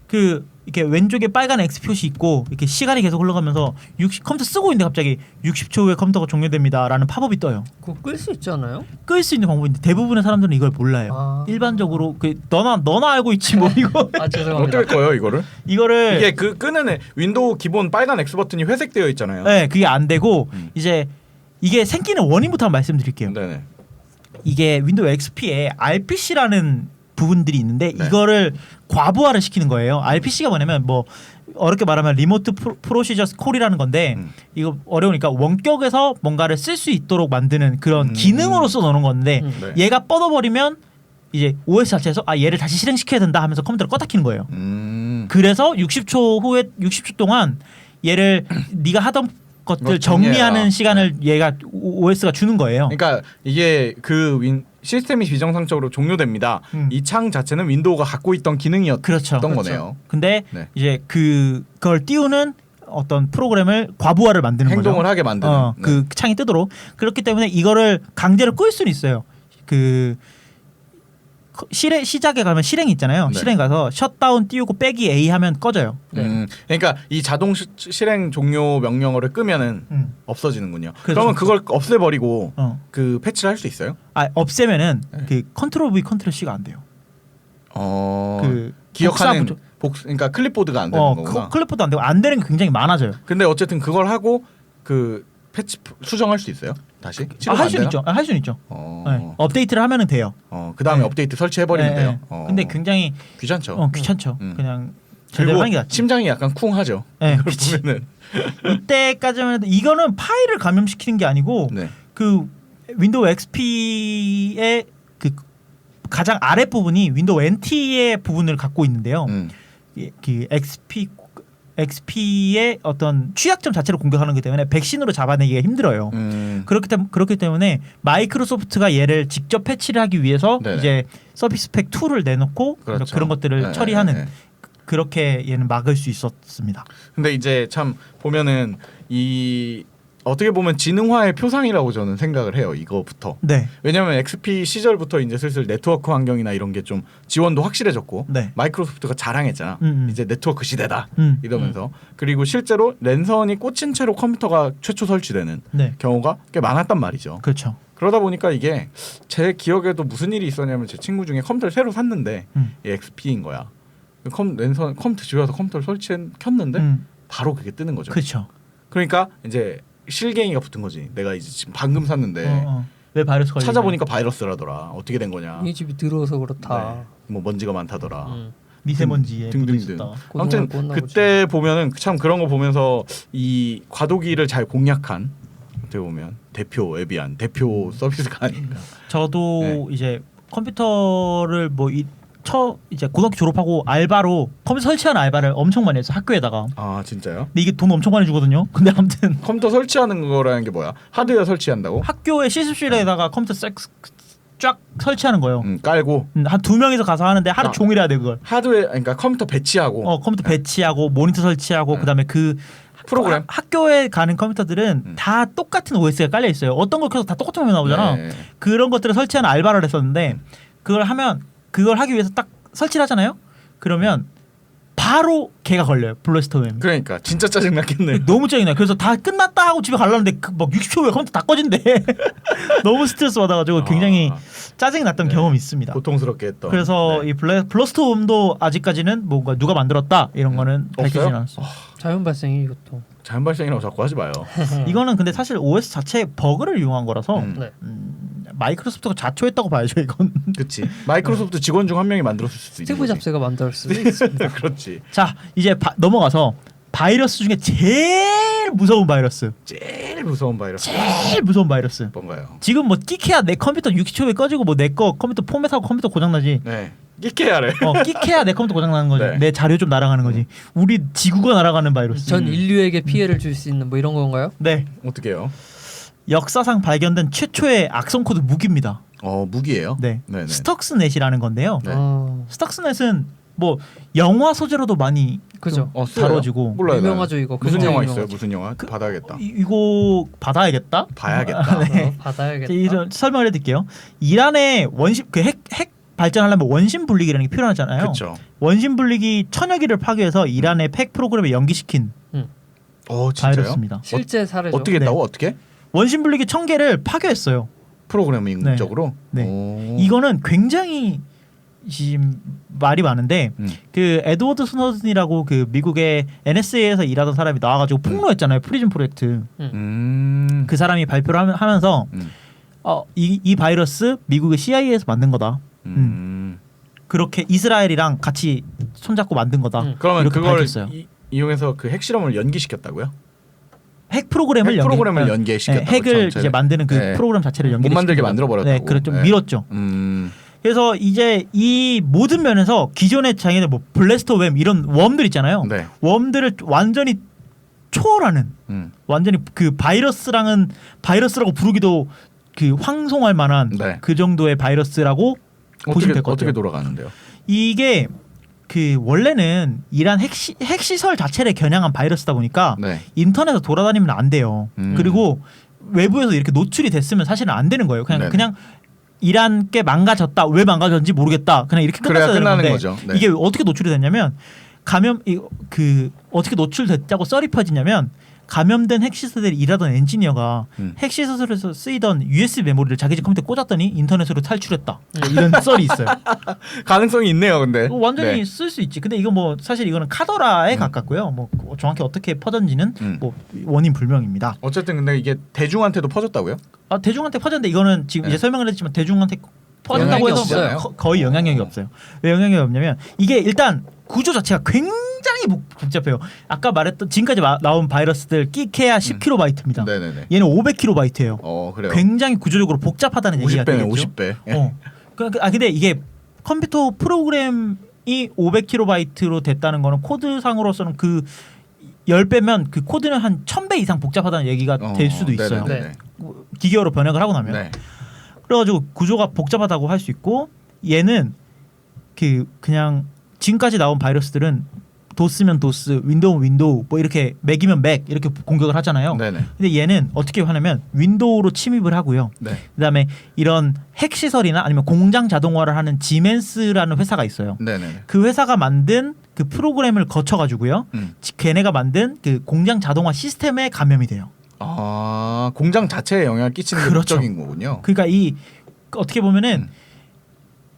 Speaker 2: 그 이렇게 왼쪽에 빨간 X 표시 있고 이렇게 시간이 계속 흘러가면서 컴퓨터 쓰고 있는데 갑자기 60초 후에 컴퓨터가 종료됩니다라는 팝업이 떠요.
Speaker 1: 그거 끌 수 있지 않아요?
Speaker 2: 끌 수 있는 방법인데 대부분의 사람들은 이걸 몰라요.
Speaker 1: 아.
Speaker 2: 일반적으로 그 너나 알고 있지 뭐 이거
Speaker 1: 아 죄송합니다.
Speaker 3: 어떻게 꺼요 이거를?
Speaker 2: 이거를
Speaker 3: 이게 그 끄는 윈도우 기본 빨간 X 버튼이 회색되어 있잖아요.
Speaker 2: 네, 그게 안 되고 이제 이게 생기는 원인부터 한번 말씀드릴게요.
Speaker 3: 네네.
Speaker 2: 이게 윈도우 XP에 RPC라는 부분들이 있는데
Speaker 3: 네.
Speaker 2: 이거를 과부하를 시키는 거예요. RPC가 뭐냐면 뭐 어렵게 말하면 리모트 프로시저 콜이라는 건데 이거 어려우니까 원격에서 뭔가를 쓸 수 있도록 만드는 그런 기능으로서 넣는 건데
Speaker 3: 네.
Speaker 2: 얘가 뻗어버리면 이제 OS 자체에서 아 얘를 다시 실행시켜야 된다 하면서 컴퓨터를 껐다 키는 거예요. 그래서 60초 후에 60초 동안 얘를 네가 하던 것들 정리하는 시간을 얘가 OS가 주는 거예요.
Speaker 3: 그러니까 이게 시스템이 비정상적으로 종료됩니다. 이 창 자체는 윈도우가 갖고 있던 기능이었던
Speaker 2: 그렇죠.
Speaker 3: 거네요.
Speaker 2: 근데
Speaker 3: 네.
Speaker 2: 이제 그걸 띄우는 어떤 프로그램을 과부하를 만드는
Speaker 3: 행동을
Speaker 2: 거죠.
Speaker 3: 하게 만드는. 네.
Speaker 2: 그 창이 뜨도록. 그렇기 때문에 이거를 강제로 끌 수는 있어요. 그 시작에 가면 실행 있잖아요.
Speaker 3: 네.
Speaker 2: 실행 가서 셧다운 띄우고 빼기 A 하면 꺼져요.
Speaker 3: 그러니까 이 자동 실행 종료 명령어를 끄면은 없어지는군요.
Speaker 2: 그래서
Speaker 3: 그러면 그걸 없애버리고
Speaker 2: 어.
Speaker 3: 그 패치를 할 수 있어요?
Speaker 2: 아 없애면은
Speaker 3: 네.
Speaker 2: 그 컨트롤 V 컨트롤 C가 안 돼요.
Speaker 3: 그
Speaker 2: 그
Speaker 3: 기억하는
Speaker 2: 복사
Speaker 3: 그러니까 클립보드가 안 되는 거구나.
Speaker 2: 클립보드 안 되고 안 되는 게 굉장히 많아져요.
Speaker 3: 근데 어쨌든 그걸 하고 그 패치 수정할 수 있어요? 다시?
Speaker 2: 할 수는 있죠. 할 수는 있죠. 네. 업데이트를 하면은 돼요.
Speaker 3: 그 다음에
Speaker 2: 네.
Speaker 3: 업데이트 설치해버리면
Speaker 2: 네,
Speaker 3: 돼요.
Speaker 2: 네. 근데 굉장히
Speaker 3: 귀찮죠.
Speaker 2: 귀찮죠. 그냥 제대로
Speaker 3: 그리고
Speaker 2: 하는 게 낫지.
Speaker 3: 심장이 약간 쿵하죠.
Speaker 2: 네,
Speaker 3: 그걸
Speaker 2: 그치.
Speaker 3: 보면은.
Speaker 2: 이때까지만 해도 이거는 파일을 감염시키는 게 아니고
Speaker 3: 네.
Speaker 2: 그 윈도우 XP의 그 가장 아랫 부분이 윈도우 NT의 부분을 갖고 있는데요. 그 XP의 어떤 취약점 자체를 공격하는 것 때문에 백신으로 잡아내기가 힘들어요. 그렇기 때문에 마이크로소프트가 얘를 직접 패치를 하기 위해서
Speaker 3: 네네.
Speaker 2: 이제 서비스 팩 2를 내놓고
Speaker 3: 그렇죠.
Speaker 2: 그런 것들을
Speaker 3: 네,
Speaker 2: 처리하는
Speaker 3: 네, 네.
Speaker 2: 그렇게 얘는 막을 수 있었습니다.
Speaker 3: 근데 이제 참 보면은 이 어떻게 보면 지능화의 표상이라고 저는 생각을 해요. 이거부터.
Speaker 2: 네.
Speaker 3: 왜냐하면 XP 시절부터 이제 슬슬 네트워크 환경이나 이런 게 좀 지원도 확실해졌고
Speaker 2: 네.
Speaker 3: 마이크로소프트가 자랑했잖아. 이제 네트워크 시대다 이러면서 그리고 실제로 랜선이 꽂힌 채로 컴퓨터가 최초 설치되는
Speaker 2: 네.
Speaker 3: 경우가 꽤 많았단 말이죠.
Speaker 2: 그렇죠.
Speaker 3: 그러다 보니까 이게 제 기억에도 무슨 일이 있었냐면 제 친구 중에 컴퓨터를 새로 샀는데 이 XP인 거야. 랜선 컴퓨터 집에 와서 컴퓨터를 켰는데 바로 그게 뜨는 거죠.
Speaker 2: 그렇죠.
Speaker 3: 그러니까 이제 실갱이가 붙은 거지. 내가 이제 지금 방금 샀는데
Speaker 2: 왜 바이러스 걸리냐?
Speaker 3: 찾아보니까 바이러스라더라. 어떻게 된 거냐.
Speaker 1: 이 집이 더러워서 그렇다.
Speaker 3: 네. 뭐 먼지가 많다더라.
Speaker 2: 미세먼지에
Speaker 3: 등등등.
Speaker 2: 묻어있었다.
Speaker 3: 아무튼 그때 보면은 참 그런 거 보면서 이 과도기를 잘 공략한 어떻게 보면 대표 앱이한 대표 서비스가 아닌가.
Speaker 2: 저도
Speaker 3: 네.
Speaker 2: 이제 컴퓨터를 이제 고등학교 졸업하고 알바로 컴퓨터 설치하는 알바를 엄청 많이 했어 학교에다가.
Speaker 3: 아 진짜요?
Speaker 2: 근데 이게 돈 엄청 많이 주거든요. 근데 아무튼
Speaker 3: 컴퓨터 설치하는 거라는 게 뭐야? 하드웨어 설치한다고?
Speaker 2: 학교의 실습실에다가 컴퓨터 쫙 설치하는 거예요.
Speaker 3: 깔고
Speaker 2: 한 2명이서 가서 하는데 하루
Speaker 3: 아.
Speaker 2: 종일 해야 돼 그걸.
Speaker 3: 하드웨어 그러니까 컴퓨터 배치하고
Speaker 2: 컴퓨터 배치하고 모니터 설치하고 그다음에 그
Speaker 3: 프로그램?
Speaker 2: 학교에 가는 컴퓨터들은 다 똑같은 OS가 깔려 있어요. 어떤 걸 켜서 다 똑같은 화면 나오잖아.
Speaker 3: 네.
Speaker 2: 그런 것들을 설치하는 알바를 했었는데 그걸 하기 위해서 딱 설치를 하잖아요. 그러면 바로 걔가 걸려요. 블러스톰.
Speaker 3: 그러니까 진짜 짜증 났겠네.
Speaker 2: 너무 짜증나. 그래서 다 끝났다 하고 집에 가려는데 막 60초 후에 컴퓨터 다 꺼진대. 너무 스트레스 받아가지고 굉장히 짜증이 났던 경험이 있습니다.
Speaker 3: 고통스럽게 했던.
Speaker 2: 그래서 이 블러스톰도 아직까지는 뭔가 누가 만들었다 이런 거는 밝히진
Speaker 3: 없어요?
Speaker 2: 않았어요.
Speaker 1: 자연 발생이 이것도.
Speaker 3: 자연 발생이라고 자꾸 하지 마요.
Speaker 2: 이거는 근데 사실 OS 자체의 버그를 이용한 거라서
Speaker 1: 네.
Speaker 2: 마이크로소프트가 자초했다고 봐야죠 이건.
Speaker 3: 그렇지. 마이크로소프트 직원 중 한 명이 만들었을 수도 있는
Speaker 1: 스티브
Speaker 3: 거지.
Speaker 1: 잡스가 만들 수도 있습니다.
Speaker 3: 그렇지.
Speaker 2: 자 이제 넘어가서 바이러스 중에 제일 무서운 바이러스.
Speaker 3: 제일 무서운 바이러스.
Speaker 2: 제일 무서운 바이러스.
Speaker 3: 뭔가요?
Speaker 2: 지금 뭐 끼케야 내 컴퓨터 60초에 꺼지고 뭐 내 거 컴퓨터 포맷하고 컴퓨터 고장 나지.
Speaker 3: 네. 끼케야래.
Speaker 2: 끼케야 내 컴퓨터 고장 나는 거지.
Speaker 3: 네.
Speaker 2: 내 자료 좀 날아가는 거지. 우리 지구가 날아가는 바이러스.
Speaker 1: 전 인류에게 피해를 줄 수 있는 뭐 이런 건가요?
Speaker 2: 네.
Speaker 3: 어떻게요?
Speaker 2: 역사상 발견된 최초의 악성 코드 무기입니다.
Speaker 3: 무기예요?
Speaker 2: 네.
Speaker 3: 네네.
Speaker 2: 스톡스넷이라는 건데요.
Speaker 3: 네.
Speaker 2: 스톡스넷은 뭐 영화 소재로도 많이
Speaker 1: 그죠.
Speaker 3: 써요?
Speaker 2: 다뤄지고
Speaker 3: 몰라요.
Speaker 1: 유명하죠 이거.
Speaker 3: 무슨
Speaker 1: 굉장히
Speaker 3: 영화 있어요?
Speaker 1: 유명하죠.
Speaker 3: 무슨 영화? 받아야겠다.
Speaker 2: 이거 받아야겠다.
Speaker 3: 봐야겠다.
Speaker 2: 네.
Speaker 1: 받아야겠다.
Speaker 2: 이런 설명을 해드릴게요. 이란의 원심 핵 발전하려면 원심 분리기라는 게 필요하잖아요.
Speaker 3: 그렇죠.
Speaker 2: 원심 분리기 1000여 개를 파괴해서 이란의 핵 프로그램을 연기시킨
Speaker 3: 진짜요?
Speaker 2: 바이러스입니다.
Speaker 1: 실제 사례죠.
Speaker 3: 어떻게 했다고? 어떻게?
Speaker 2: 원심 분리기 1000개를 파괴했어요.
Speaker 3: 프로그래밍적으로.
Speaker 2: 네.
Speaker 3: 오.
Speaker 2: 이거는 굉장히 지금 말이 많은데 그 에드워드 스노든이라고 그 미국의 NSA에서 일하던 사람이 나와가지고 폭로했잖아요. 프리즌 프로젝트. 그 사람이 발표를 하면서 이 바이러스 미국의 CIA에서 만든 거다. 그렇게 이스라엘이랑 같이 손잡고 만든 거다.
Speaker 3: 그러면
Speaker 2: 이렇게
Speaker 3: 그걸
Speaker 2: 밝혔어요.
Speaker 3: 이용해서 그 핵실험을 연기시켰다고요?
Speaker 2: 핵 프로그램을
Speaker 3: 연계시켰다고.
Speaker 2: 핵을
Speaker 3: 전체를.
Speaker 2: 이제 만드는 그
Speaker 3: 네.
Speaker 2: 프로그램 자체를
Speaker 3: 못
Speaker 2: 연결
Speaker 3: 만들게 만들어 버렸다고.
Speaker 2: 네, 그래 좀
Speaker 3: 네.
Speaker 2: 밀었죠. 그래서 이제 이 모든 면에서 기존의 장애들 뭐 블래스터 웸 이런 웜들 있잖아요.
Speaker 3: 네.
Speaker 2: 웜들을 완전히 초월하는 완전히 그 바이러스라고 부르기도 그 황송할 만한
Speaker 3: 네.
Speaker 2: 그 정도의 바이러스라고 보시면 될 것 같아요.
Speaker 3: 어떻게 돌아가는데요?
Speaker 2: 이게 그 원래는 이란 핵시설 자체를 겨냥한 바이러스다 보니까
Speaker 3: 네.
Speaker 2: 인터넷에 돌아다니면 안 돼요. 그리고 외부에서 이렇게 노출이 됐으면 사실은 안 되는 거예요. 그냥 이란 게 망가졌다. 왜 망가졌는지 모르겠다. 그냥 이렇게 끝났어야 되는 건데
Speaker 3: 거죠. 네.
Speaker 2: 이게 어떻게 노출이 됐냐면 어떻게 노출됐다고 썰이 펴지냐면 감염된 핵시설들이 일하던 엔지니어가 핵시설에서 쓰이던 USB 메모리를 자기 집 컴퓨터에 꽂았더니 인터넷으로 탈출했다. 이런 썰이 있어요.
Speaker 3: 가능성이 있네요, 근데.
Speaker 2: 완전히
Speaker 3: 네.
Speaker 2: 쓸 수 있지. 근데 이거 뭐 사실 이거는 카더라에 가깝고요. 뭐 정확히 어떻게 퍼졌는지는 뭐 원인 불명입니다.
Speaker 3: 어쨌든 근데 이게 대중한테도 퍼졌다고요?
Speaker 2: 대중한테 퍼졌는데 이거는 지금 이제 설명을 했지만 대중한테 퍼진다고
Speaker 1: 영향이
Speaker 2: 해서
Speaker 1: 없어요.
Speaker 2: 거의 영향력이 없어요. 왜 영향력이 없냐면 이게 일단 구조 자체가 굉장히 복잡해요. 아까 말했던 지금까지 나온 바이러스들 끼케야 10kb입니다.
Speaker 3: 네네네.
Speaker 2: 얘는 500kb예요.
Speaker 3: 그래요.
Speaker 2: 굉장히 구조적으로 복잡하다는 얘기가
Speaker 3: 50배네,
Speaker 2: 되겠죠.
Speaker 3: 50배.
Speaker 2: 근데 이게 컴퓨터 프로그램이 500kb로 됐다는 거는 코드상으로서는 그 10배면 그 코드는 한 1000배 이상 복잡하다는 얘기가 될 수도 있어요.
Speaker 3: 네네네.
Speaker 2: 기계어로 번역을 하고 나면.
Speaker 3: 네.
Speaker 2: 그래가지고 구조가 복잡하다고 할 수 있고 얘는 그냥 지금까지 나온 바이러스들은 도스면 도스, 윈도우면 윈도우, 뭐 이렇게 맥이면 맥 이렇게 공격을 하잖아요.
Speaker 3: 네네.
Speaker 2: 근데 얘는 어떻게 하냐면 윈도우로 침입을 하고요.
Speaker 3: 네.
Speaker 2: 그다음에 이런 핵시설이나 아니면 공장 자동화를 하는 지멘스라는 회사가 있어요.
Speaker 3: 네네.
Speaker 2: 그 회사가 만든 그 프로그램을 거쳐가지고 걔네가 만든 그 공장 자동화 시스템에 감염이 돼요.
Speaker 3: 공장 자체에 영향을 끼치는 게
Speaker 2: 그렇죠.
Speaker 3: 목적인 거군요.
Speaker 2: 그러니까 어떻게 보면은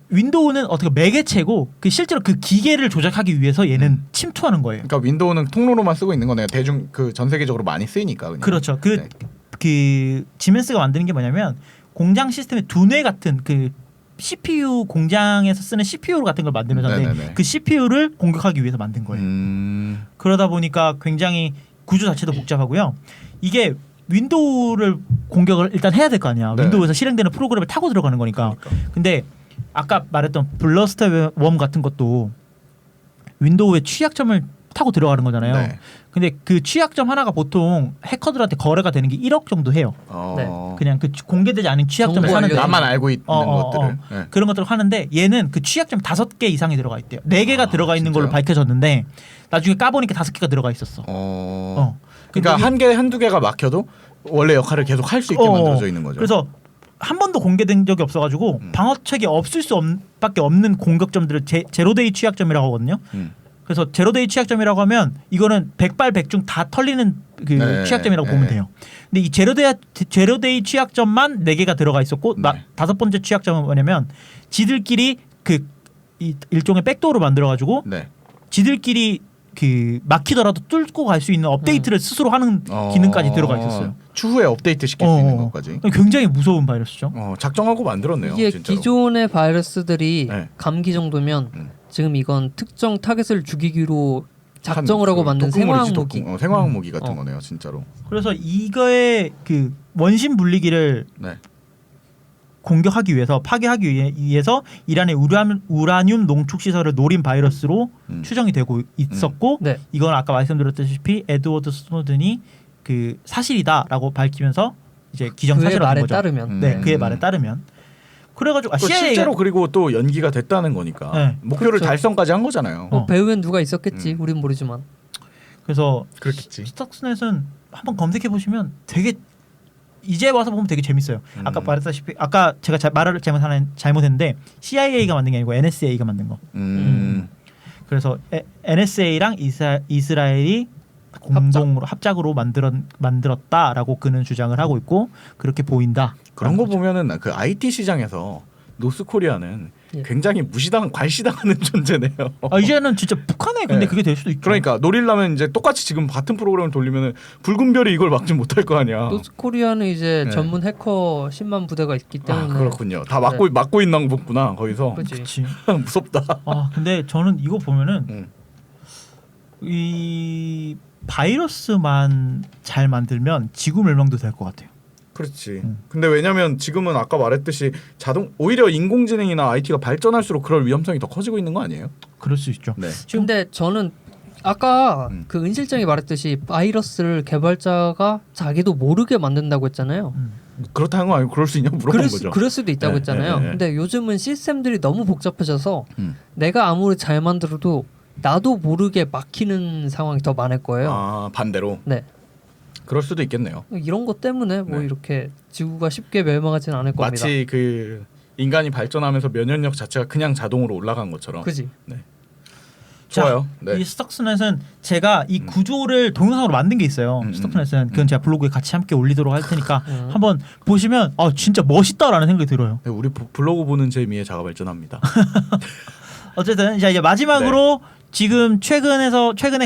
Speaker 2: 윈도우는 어떻게 매개체고 그 실제로 그 기계를 조작하기 위해서 얘는 침투하는 거예요.
Speaker 3: 그러니까 윈도우는 통로로만 쓰고 있는 거네요. 대중 전 세계적으로 많이 쓰이니까. 그냥.
Speaker 2: 그렇죠.
Speaker 3: 네.
Speaker 2: 그 지멘스가 만드는 게 뭐냐면 공장 시스템의 두뇌 같은 그 CPU 공장에서 쓰는 CPU 같은 걸 만들면서
Speaker 3: 네네네.
Speaker 2: 그 CPU를 공격하기 위해서 만든 거예요. 그러다 보니까 굉장히 구조 자체도 복잡하고요. 이게 윈도우를 공격을 일단 해야 될 거 아니야.
Speaker 3: 네.
Speaker 2: 윈도우에서 실행되는 프로그램을 타고 들어가는 거니까. 근데 아까 말했던 블러스터 웜 같은 것도 윈도우의 취약점을 타고 들어가는 거잖아요.
Speaker 3: 네.
Speaker 2: 근데 그 취약점 하나가 보통 해커들한테 거래가 되는 게 1억 정도 해요.
Speaker 1: 네.
Speaker 2: 그냥 그 공개되지 않은 취약점을
Speaker 1: 정보
Speaker 2: 사는데
Speaker 3: 나만 알고 있는 것들을. 네.
Speaker 2: 그런 것들을 하는데 얘는 그 취약점 5개 이상이 들어가 있대요. 4개가 들어가 있는 걸로
Speaker 3: 진짜요?
Speaker 2: 밝혀졌는데 나중에 까보니까 5개가 들어가 있었어.
Speaker 3: 그러니까 한두 개가 막혀도 원래 역할을 계속 할 수 있게 만들어져 있는 거죠.
Speaker 2: 그래서 한 번도 공개된 적이 없어가지고 방어책이 없을 밖에 없는 공격점들을 제로데이 취약점이라고 하거든요. 그래서 제로데이 취약점이라고 하면 이거는 백발백중 다 털리는 그
Speaker 3: 네,
Speaker 2: 취약점이라고
Speaker 3: 네.
Speaker 2: 보면 돼요. 근데 이 제로데이 취약점만 4개가 들어가 있었고
Speaker 3: 네.
Speaker 2: 5번째 취약점은 뭐냐면 지들끼리 이 일종의 백도어로 만들어가지고
Speaker 3: 네.
Speaker 2: 지들끼리 그 막히더라도 뚫고 갈 수 있는 업데이트를 스스로 하는 기능까지 들어가 있었어요.
Speaker 3: 추후에 업데이트 시킬 수 있는 것까지.
Speaker 2: 굉장히 무서운 바이러스죠.
Speaker 3: 작정하고 만들었네요.
Speaker 1: 이게
Speaker 3: 진짜로.
Speaker 1: 기존의 바이러스들이
Speaker 3: 네.
Speaker 1: 감기 정도면 지금 이건 특정 타겟을 죽이기로 작정을 하고 만든
Speaker 3: 독극물이지,
Speaker 1: 생화학 무기.
Speaker 3: 생화학 무기 같은 거네요, 진짜로.
Speaker 2: 그래서 이거의 그 원심 분리기를
Speaker 3: 네.
Speaker 2: 공격하기 위해서 파괴하기 위해서 이란의 우라늄 농축 시설을 노린 바이러스로 추정이 되고 있었고
Speaker 1: 네.
Speaker 2: 이건 아까 말씀드렸다시피 에드워드 스노든이 그 사실이다라고 밝히면서 이제 기정사실화된
Speaker 1: 말에
Speaker 2: 거죠.
Speaker 1: 따르면.
Speaker 2: 네, 그의 말에 따르면. 그래가지고
Speaker 3: 실제로 그리고 또 연기가 됐다는 거니까
Speaker 2: 네.
Speaker 3: 목표를
Speaker 1: 그렇죠.
Speaker 3: 달성까지 한 거잖아요.
Speaker 1: 배우엔 누가 있었겠지. 우린 모르지만.
Speaker 2: 그래서
Speaker 3: 그렇겠지.
Speaker 2: 스탁스넷은 한번 검색해 보시면 되게 이제 와서 보면 되게 재밌어요. 아까 말했다시피 아까 제가 말을 잘못했는데 CIA가 만든 게 아니고 NSA가 만든 거. 그래서 NSA랑 이스라엘이 공동으로 합작으로 만들었다라고 그는 주장을 하고 있고 그렇게 보인다.
Speaker 3: 그런 거 보면은 그 IT 시장에서 노스코리아는
Speaker 1: 예.
Speaker 3: 굉장히 과시당하는 존재네요.
Speaker 2: 이제는 진짜 북한에 근데
Speaker 3: 네.
Speaker 2: 그게 될 수도 있죠.
Speaker 3: 그러니까 노리려면 이제 똑같이 지금 같은 프로그램을 돌리면은 붉은 별이 이걸 막지 못할 거 아니야.
Speaker 1: 노스코리아는 이제
Speaker 3: 네.
Speaker 1: 전문 해커 10만 부대가 있기 때문에
Speaker 3: 그렇군요. 다 막고 있는 거구나 거기서.
Speaker 1: 그치.
Speaker 3: 무섭다.
Speaker 2: 근데 저는 이거 보면은 이 바이러스만 잘 만들면 지구 멸망도 될 것 같아요.
Speaker 3: 그렇지. 근데 왜냐면 지금은 아까 말했듯이 오히려 인공지능이나 IT가 발전할수록 그럴 위험성이 더 커지고 있는 거 아니에요?
Speaker 2: 그럴 수 있죠.
Speaker 3: 네.
Speaker 1: 근데 저는 아까 그 은 실장이 말했듯이 바이러스를 개발자가 자기도 모르게 만든다고 했잖아요.
Speaker 3: 그렇다는 거 아니고 그럴 수 있냐 물어본 거죠.
Speaker 1: 그럴 수도 있다고
Speaker 3: 네,
Speaker 1: 했잖아요.
Speaker 3: 네, 네.
Speaker 1: 근데 요즘은 시스템들이 너무 복잡해져서 내가 아무리 잘 만들어도 나도 모르게 막히는 상황이 더 많을 거예요.
Speaker 3: 반대로.
Speaker 1: 네.
Speaker 3: 그럴 수도 있겠네요.
Speaker 1: 이런 것 때문에 뭐
Speaker 3: 네.
Speaker 1: 이렇게 지구가 쉽게 멸망하지는 않을 겁니다.
Speaker 3: 마치 그 인간이 발전하면서 면역력 자체가 그냥 자동으로 올라간 것처럼.
Speaker 1: 그지?
Speaker 3: 좋아요.
Speaker 2: 자,
Speaker 3: 네.
Speaker 2: 이 스톡스넷은 제가 이 구조를 동영상으로 만든 게 있어요. 스톡스넷은 그건 제가 블로그에 같이 함께 올리도록 할 테니까 한번 보시면 진짜 멋있다라는 생각이 들어요.
Speaker 3: 네, 우리 블로그 보는 재미에 자가 발전합니다.
Speaker 2: 어쨌든 이제 마지막으로 지금 최근에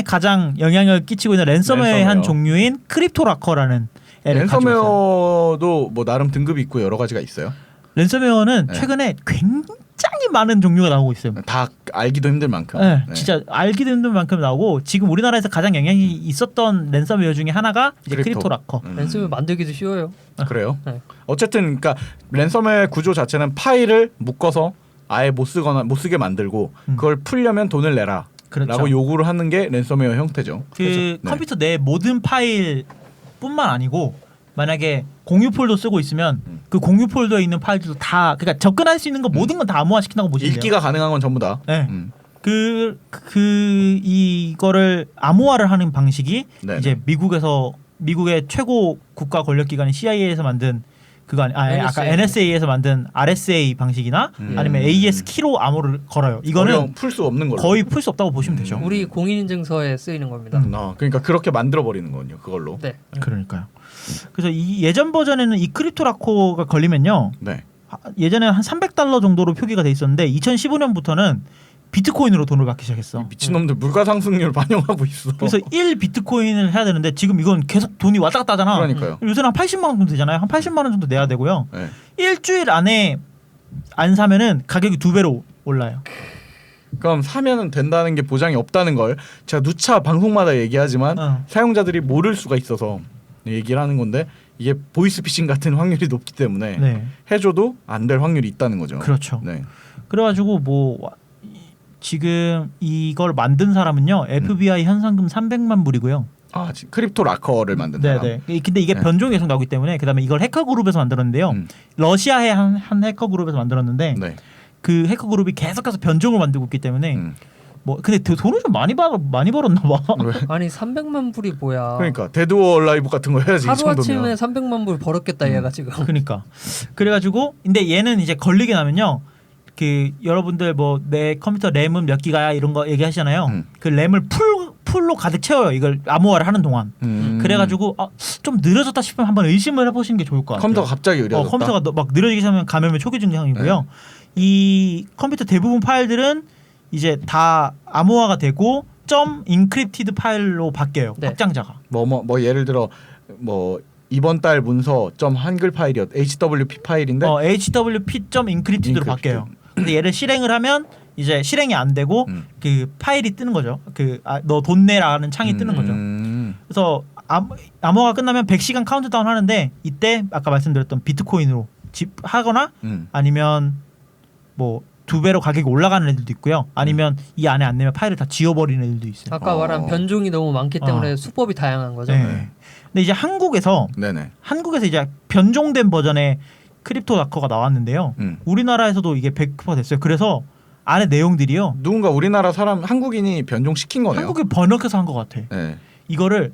Speaker 2: 가장 영향을 끼치고 있는 랜섬웨어의 한 종류인 크립토라커라는 애를 가져왔어요.
Speaker 3: 랜섬웨어도 뭐 나름 등급이 있고 여러 가지가 있어요.
Speaker 2: 랜섬웨어는 최근에 굉장히 많은 종류가 나오고 있어요.
Speaker 3: 다 알기도 힘들 만큼.
Speaker 2: 네,
Speaker 3: 네.
Speaker 2: 진짜 알기도 힘든 만큼 나오고 지금 우리나라에서 가장 영향이 있었던 랜섬웨어 중에 하나가 이제 크립토라커.
Speaker 1: 랜섬웨어 만들기도 쉬워요.
Speaker 3: 그래요?
Speaker 1: 네.
Speaker 3: 어쨌든 그러니까 랜섬웨어 구조 자체는 파일을 묶어서 아예 못 쓰게 만들고 그걸 풀려면 돈을 내라.
Speaker 2: 그렇죠.
Speaker 3: 라고 요구를 하는 게 랜섬웨어 형태죠.
Speaker 2: 그 컴퓨터 내 모든 파일뿐만 아니고 만약에 공유 폴더 쓰고 있으면 그 공유 폴더에 있는 파일들도 다 그러니까 접근할 수 있는 거 모든 건 다 암호화 시킨다고 보시면 돼요.
Speaker 3: 읽기가 가능한 건 전부 다.
Speaker 2: 네. 이거를 암호화를 하는 방식이
Speaker 3: 네네.
Speaker 2: 이제 미국의 최고 국가 권력 기관인 CIA에서 만든 그거 아까 NSA에서 만든 RSA 방식이나 아니면 AES 키로 암호를 걸어요. 이거는
Speaker 3: 풀 수 없는 걸로.
Speaker 2: 거의 풀 수 없다고 보시면 되죠.
Speaker 1: 우리 공인인증서에 쓰이는 겁니다.
Speaker 3: 그러니까 그렇게 만들어 버리는 거군요. 그걸로.
Speaker 1: 네.
Speaker 2: 그러니까요. 그래서 이 예전 버전에는 이 크립토라코가 걸리면요.
Speaker 3: 네.
Speaker 2: 예전에 한 $300 정도로 표기가 돼 있었는데 2015년부터는 비트코인으로 돈을 받기 시작했어.
Speaker 3: 미친놈들 물가 상승률 반영하고 있어.
Speaker 2: 그래서 1 비트코인을 해야 되는데 지금 이건 계속 돈이 왔다 갔다 하잖아.
Speaker 3: 그러니까요.
Speaker 2: 요새는 한 80만 원 정도 되잖아요. 한 80만 원 정도 내야 되고요.
Speaker 3: 네.
Speaker 2: 일주일 안에 안 사면은 가격이 2배로 올라요.
Speaker 3: 그럼 사면은 된다는 게 보장이 없다는 걸 제가 누차 방송마다 얘기하지만 사용자들이 모를 수가 있어서 얘기를 하는 건데 이게 보이스피싱 같은 확률이 높기 때문에
Speaker 2: 네.
Speaker 3: 해줘도 안 될 확률이 있다는 거죠.
Speaker 2: 그렇죠.
Speaker 3: 네.
Speaker 2: 그래가지고 지금 이걸 만든 사람은요 FBI 현상금 300만 불이고요.
Speaker 3: 크립토 락커를 만든 사람.
Speaker 2: 네네. 근데 이게 변종이 계속 나오기 때문에 그다음에 이걸 해커 그룹에서 만들었는데요. 러시아의 한 해커 그룹에서 만들었는데
Speaker 3: 네.
Speaker 2: 그 해커 그룹이 계속해서 변종을 만들고 있기 때문에 근데 돈을 좀 많이 벌었나 봐.
Speaker 1: 아니 300만 불이 뭐야?
Speaker 3: 그러니까 데드 오 얼라이브 같은 거 해야지.
Speaker 1: 하루 아침에 300만 불 벌었겠다 얘가 지금.
Speaker 2: 그러니까. 그래가지고 근데 얘는 이제 걸리게 나면요. 그 여러분들 뭐 내 컴퓨터 램은 몇 기가야 이런 거 얘기하시잖아요. 그 램을 풀로 가득 채워요. 이걸 암호화를 하는 동안. 그래가지고 좀 느려졌다 싶으면 한번 의심을 해보시는 게 좋을 것 같아요.
Speaker 3: 컴퓨터가 갑자기 느려졌다.
Speaker 2: 컴퓨터가 막 느려지기 시작하면 감염의 초기 증상이고요. 이 컴퓨터 대부분 파일들은 이제 다 암호화가 되고 점 인크립티드 파일로 바뀌어요.
Speaker 1: 네.
Speaker 2: 확장자가.
Speaker 3: 뭐 예를 들어 뭐 이번 달 문서 점 한글 파일이었 HWP 파일인데
Speaker 2: HWP 점 인크립티드로 바뀌어요. 근데 얘를 실행을 하면 이제 실행이 안 되고 그 파일이 뜨는 거죠. 너 돈 내라는 창이 뜨는 거죠. 그래서 암호가 끝나면 100시간 카운트다운 하는데 이때 아까 말씀드렸던 비트코인으로 하거나 아니면 뭐 2배로 가격이 올라가는 애들도 있고요. 아니면 이 안에 안 내면 파일을 다 지워버리는 애들도 있어요.
Speaker 1: 아까 말한 변종이 너무 많기 때문에 수법이 다양한 거죠.
Speaker 2: 네. 근데 이제 한국에서 이제 변종된 버전의 크립토 락커가 나왔는데요. 우리나라에서도 이게 100% 됐어요. 그래서 안에 내용들이요.
Speaker 3: 누군가 우리나라 사람 한국인이 변종시킨 거네요.
Speaker 2: 한국이 번역해서 한 것 같아.
Speaker 3: 네.
Speaker 2: 이거를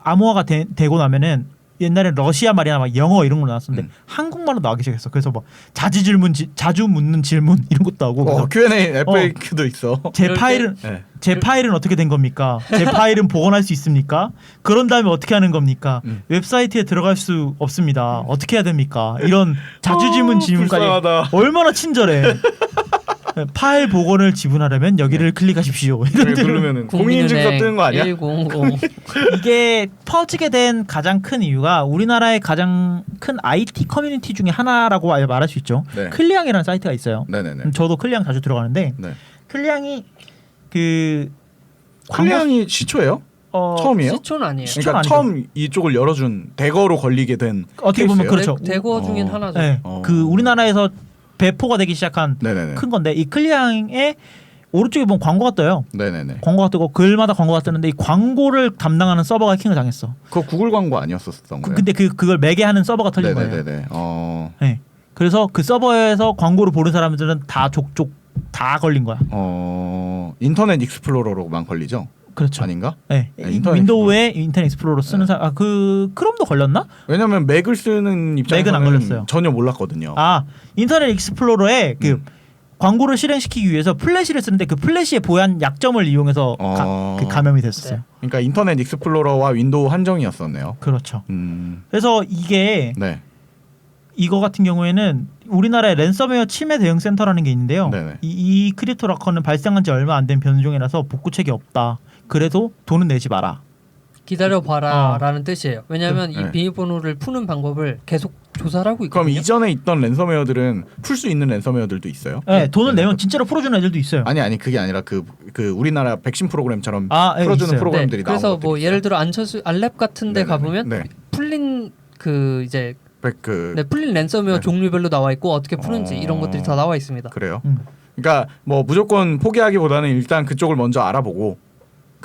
Speaker 2: 암호화가 되고 나면은 옛날에 러시아 말이나 막 영어 이런 걸로 나왔었는데 한국말로 나오기 시작했어. 그래서 뭐 자주 묻는 질문 이런 것도 하고.
Speaker 3: Q&A FAQ도 있어.
Speaker 2: 제
Speaker 1: 이럴
Speaker 2: 파일은
Speaker 3: 네.
Speaker 2: 제 파일은 어떻게 된 겁니까? 제 파일은 복원할 수 있습니까? 그런 다음에 어떻게 하는 겁니까? 웹사이트에 들어갈 수 없습니다. 어떻게 해야 됩니까? 이런 자주질문 질문까지
Speaker 3: 불쌍하다.
Speaker 2: 얼마나 친절해. 파일 복원을 지분하려면 여기를 클릭하십시오. 이런 데로.
Speaker 3: 누르면은 공인인증서 뜨는 거 아니야?
Speaker 1: 100.
Speaker 2: 이게 퍼지게 된 가장 큰 이유가 우리나라의 가장 큰 IT 커뮤니티 중에 하나라고 말할 수 있죠.
Speaker 3: 네.
Speaker 2: 클리앙이라는 사이트가 있어요.
Speaker 3: 네네네.
Speaker 2: 저도 클리앙 자주 들어가는데
Speaker 3: 네.
Speaker 2: 클리앙이 그
Speaker 3: 클리앙이 시초예요? 처음이에요?
Speaker 1: 시초는 아니에요.
Speaker 2: 시-
Speaker 3: 그러니까
Speaker 2: 아니죠.
Speaker 3: 처음 이쪽을 열어준 대거로 걸리게 된
Speaker 2: 어떻게 보면
Speaker 3: 케이스예요?
Speaker 2: 그렇죠.
Speaker 1: 대거 중인
Speaker 3: 어.
Speaker 1: 하나죠.
Speaker 2: 네, 그 우리나라에서 배포가 되기 시작한
Speaker 3: 네네네.
Speaker 2: 큰 건데 이 클리앙의 오른쪽에 보면 광고가 떠요.
Speaker 3: 네네네.
Speaker 2: 광고가 뜨고 글마다 광고가 뜨는데 이 광고를 담당하는 서버가 해킹을 당했어.
Speaker 3: 그거 구글 광고 아니었었던 거예요?
Speaker 2: 근데 그걸 매개하는 서버가 털린 거예요.
Speaker 3: 네네네네.
Speaker 2: 네. 그래서 그 서버에서 광고를 보는 사람들은 다 족족 다 걸린 거야.
Speaker 3: 인터넷 익스플로러로만 걸리죠?
Speaker 2: 그렇죠.
Speaker 3: 아닌가?
Speaker 2: 네.
Speaker 3: 네, 인터넷
Speaker 2: 윈도우에 인터넷 익스플로러 쓰는 사람 그 크롬도 걸렸나?
Speaker 3: 왜냐면 맥을 쓰는 입장에서는
Speaker 2: 맥은 안 걸렸어요.
Speaker 3: 전혀 몰랐거든요.
Speaker 2: 인터넷 익스플로러에 그 광고를 실행시키기 위해서 플래시를 쓰는데 그 플래시의 보안 약점을 이용해서 그 감염이 됐었어요.
Speaker 1: 네.
Speaker 3: 그러니까 인터넷 익스플로러와 윈도우 한정이었었네요.
Speaker 2: 그렇죠.
Speaker 3: 네.
Speaker 2: 그래서 이거 같은 경우에는 우리나라의 랜섬웨어 침해 대응 센터라는 게 있는데요.
Speaker 3: 네네.
Speaker 2: 이 크립토라커는 발생한 지 얼마 안 된 변종이라서 복구책이 없다. 그래도 돈은 내지 마라.
Speaker 1: 기다려봐라라는 뜻이에요. 왜냐하면
Speaker 3: 네.
Speaker 1: 이 비밀번호를 푸는 방법을 계속 조사를 하고
Speaker 3: 그럼
Speaker 1: 있거든요.
Speaker 3: 이전에 있던 랜섬웨어들은 풀 수 있는 랜섬웨어들도 있어요?
Speaker 2: 네, 돈을 내면 진짜로 풀어주는 애들도 있어요.
Speaker 3: 아니 그게 아니라 그 우리나라 백신 프로그램처럼
Speaker 2: 예,
Speaker 3: 풀어주는
Speaker 2: 있어요.
Speaker 3: 프로그램들이 나온
Speaker 1: 그래서
Speaker 3: 것들이
Speaker 1: 뭐
Speaker 3: 있어요.
Speaker 1: 예를 들어 안랩 같은데
Speaker 3: 네네네.
Speaker 1: 가보면
Speaker 3: 네.
Speaker 1: 풀린 그 이제
Speaker 3: 그
Speaker 1: 풀린 랜섬웨어
Speaker 3: 네.
Speaker 1: 종류별로 나와 있고 어떻게 푸는지 이런 것들이 다 나와 있습니다.
Speaker 3: 그래요.
Speaker 2: 음.
Speaker 3: 그러니까 뭐 무조건 포기하기보다는 일단 그쪽을 먼저 알아보고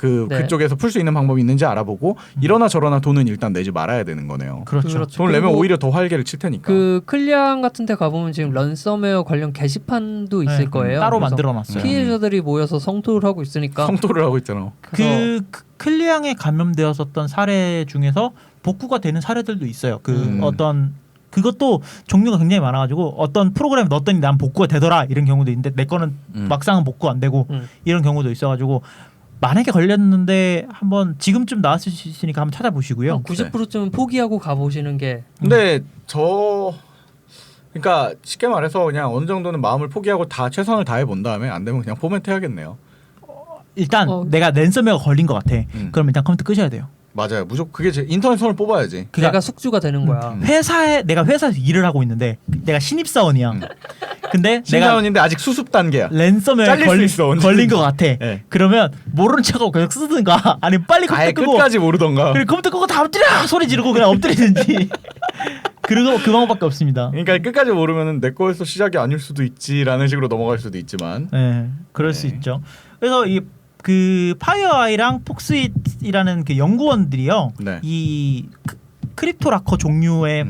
Speaker 1: 네.
Speaker 3: 그쪽에서 풀 수 있는 방법이 있는지 알아보고 이러나 저러나 돈은 일단 내지 말아야 되는 거네요.
Speaker 2: 그렇죠.
Speaker 3: 돈을 내면
Speaker 1: 그리고
Speaker 3: 오히려 더 활개를 칠 테니까.
Speaker 1: 그 클리앙 같은데 가보면 지금 랜섬웨어 관련 게시판도 있을
Speaker 2: 네,
Speaker 1: 거예요.
Speaker 2: 따로
Speaker 1: 그래서
Speaker 2: 만들어놨어요.
Speaker 1: 피해자들이 모여서 성토를 하고 있으니까
Speaker 3: 성토를 하고 있잖아.
Speaker 2: 그 클리앙에 감염되었었던 사례 중에서 복구가 되는 사례들도 있어요. 어떤 그것도 종류가 굉장히 많아가지고 어떤 프로그램에 넣었더니 난 복구가 되더라 이런 경우도 있는데 내 거는 막상은 복구 안 되고 이런 경우도 있어가지고 만약에 걸렸는데 한번 지금쯤 나왔을 수 있으니까 한번 찾아보시고요.
Speaker 1: 90%쯤은 포기하고 가보시는 게
Speaker 3: 근데 그러니까 쉽게 말해서 그냥 어느 정도는 마음을 포기하고 다 최선을 다해 본 다음에 안 되면 그냥 포맷 해야겠네요.
Speaker 2: 일단 내가 랜섬웨어가 걸린 것 같아. 그럼 일단 컴퓨터 끄셔야 돼요.
Speaker 3: 맞아요. 무조건 그게 인터넷 선을 뽑아야지.
Speaker 1: 내가 숙주가 되는 거야.
Speaker 2: 내가 회사에서 일을 하고 있는데 내가 신입사원이야. 근데 내가
Speaker 3: 신사원인데 아직 수습 단계야.
Speaker 2: 랜섬웨어에
Speaker 3: 잘릴 수 있어, 언제든지.
Speaker 2: 걸린 것 같아.
Speaker 3: 네.
Speaker 2: 그러면 모르는 척하고 계속 쓰든가 아니면 빨리
Speaker 3: 아예
Speaker 2: 컴퓨터 끄고
Speaker 3: 끝까지 모르던가.
Speaker 2: 그리고 컴퓨터 끄고 다 엎드려 소리 지르고 그냥 엎드리든지 그리고 그 방법밖에 없습니다.
Speaker 3: 그러니까 끝까지 모르면은 내 거에서 시작이 아닐 수도 있지라는 식으로 넘어갈 수도 있지만.
Speaker 2: 네, 그럴 수 있죠. 그래서 그 파이어아이랑 폭스잇이라는 그 연구원들이요,
Speaker 3: 네.
Speaker 2: 이 크립토라커 종류의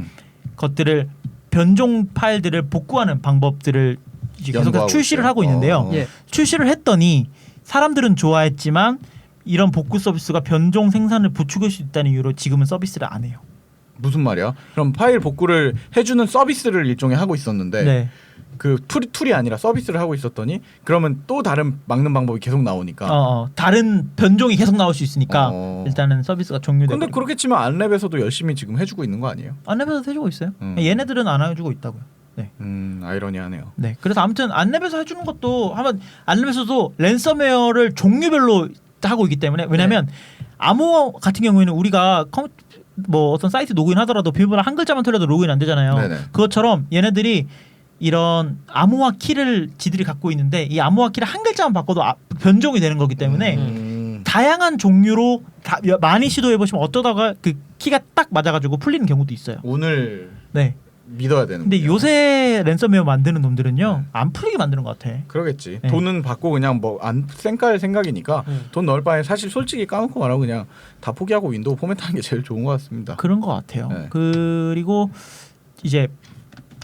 Speaker 2: 것들을 변종 파일들을 복구하는 방법들을 이제 계속해서
Speaker 3: 연구하고
Speaker 2: 출시를
Speaker 3: 있어요.
Speaker 2: 하고 있는데요.
Speaker 1: 예.
Speaker 2: 출시를 했더니 사람들은 좋아했지만 이런 복구 서비스가 변종 생산을 부추길 수 있다는 이유로 지금은 서비스를 안 해요.
Speaker 3: 무슨 말이야? 그럼 파일 복구를 해주는 서비스를 일종의 하고 있었는데
Speaker 2: 네.
Speaker 3: 그 툴이 아니라 서비스를 하고 있었더니 그러면 또 다른 막는 방법이 계속 나오니까.
Speaker 2: 다른 변종이 계속 나올 수 있으니까
Speaker 3: 어.
Speaker 2: 일단은 서비스가 종료되고.
Speaker 3: 근데 그렇게 치면 안랩에서도 열심히 지금 해주고 있는 거 아니에요?
Speaker 2: 안랩에서 해주고 있어요. 얘네들은 안 해주고 있다고요. 네.
Speaker 3: 아이러니하네요.
Speaker 2: 네. 그래서 아무튼 안랩에서 해주는 것도 한번 안랩에서도 랜섬웨어를 종류별로 하고 있기 때문에 왜냐하면 암호 같은 경우에는 우리가 뭐 어떤 사이트 로그인 하더라도 비밀번호 한 글자만 틀려도 로그인 안 되잖아요.
Speaker 3: 네네.
Speaker 2: 그것처럼 얘네들이 이런 암호화 키를 지들이 갖고 있는데 이 암호화 키를 한 글자만 바꿔도 변종이 되는 거기 때문에 다양한 종류로 많이 시도해 보시면 어떠다가 그 키가 딱 맞아가지고 풀리는 경우도 있어요.
Speaker 3: 운을
Speaker 2: 네.
Speaker 3: 믿어야 되는.
Speaker 2: 근데 요새 랜섬웨어 만드는 놈들은요 안 풀리게 만드는 것 같아.
Speaker 3: 그러겠지.
Speaker 2: 네.
Speaker 3: 돈은 받고 그냥 뭐 안 쌩깔 생각이니까 돈 넣을 바에 사실 솔직히 까놓고 말하고 그냥 다 포기하고 윈도우 포맷하는 게 제일 좋은 것 같습니다.
Speaker 2: 그런 것 같아요.
Speaker 3: 네.
Speaker 2: 그리고 이제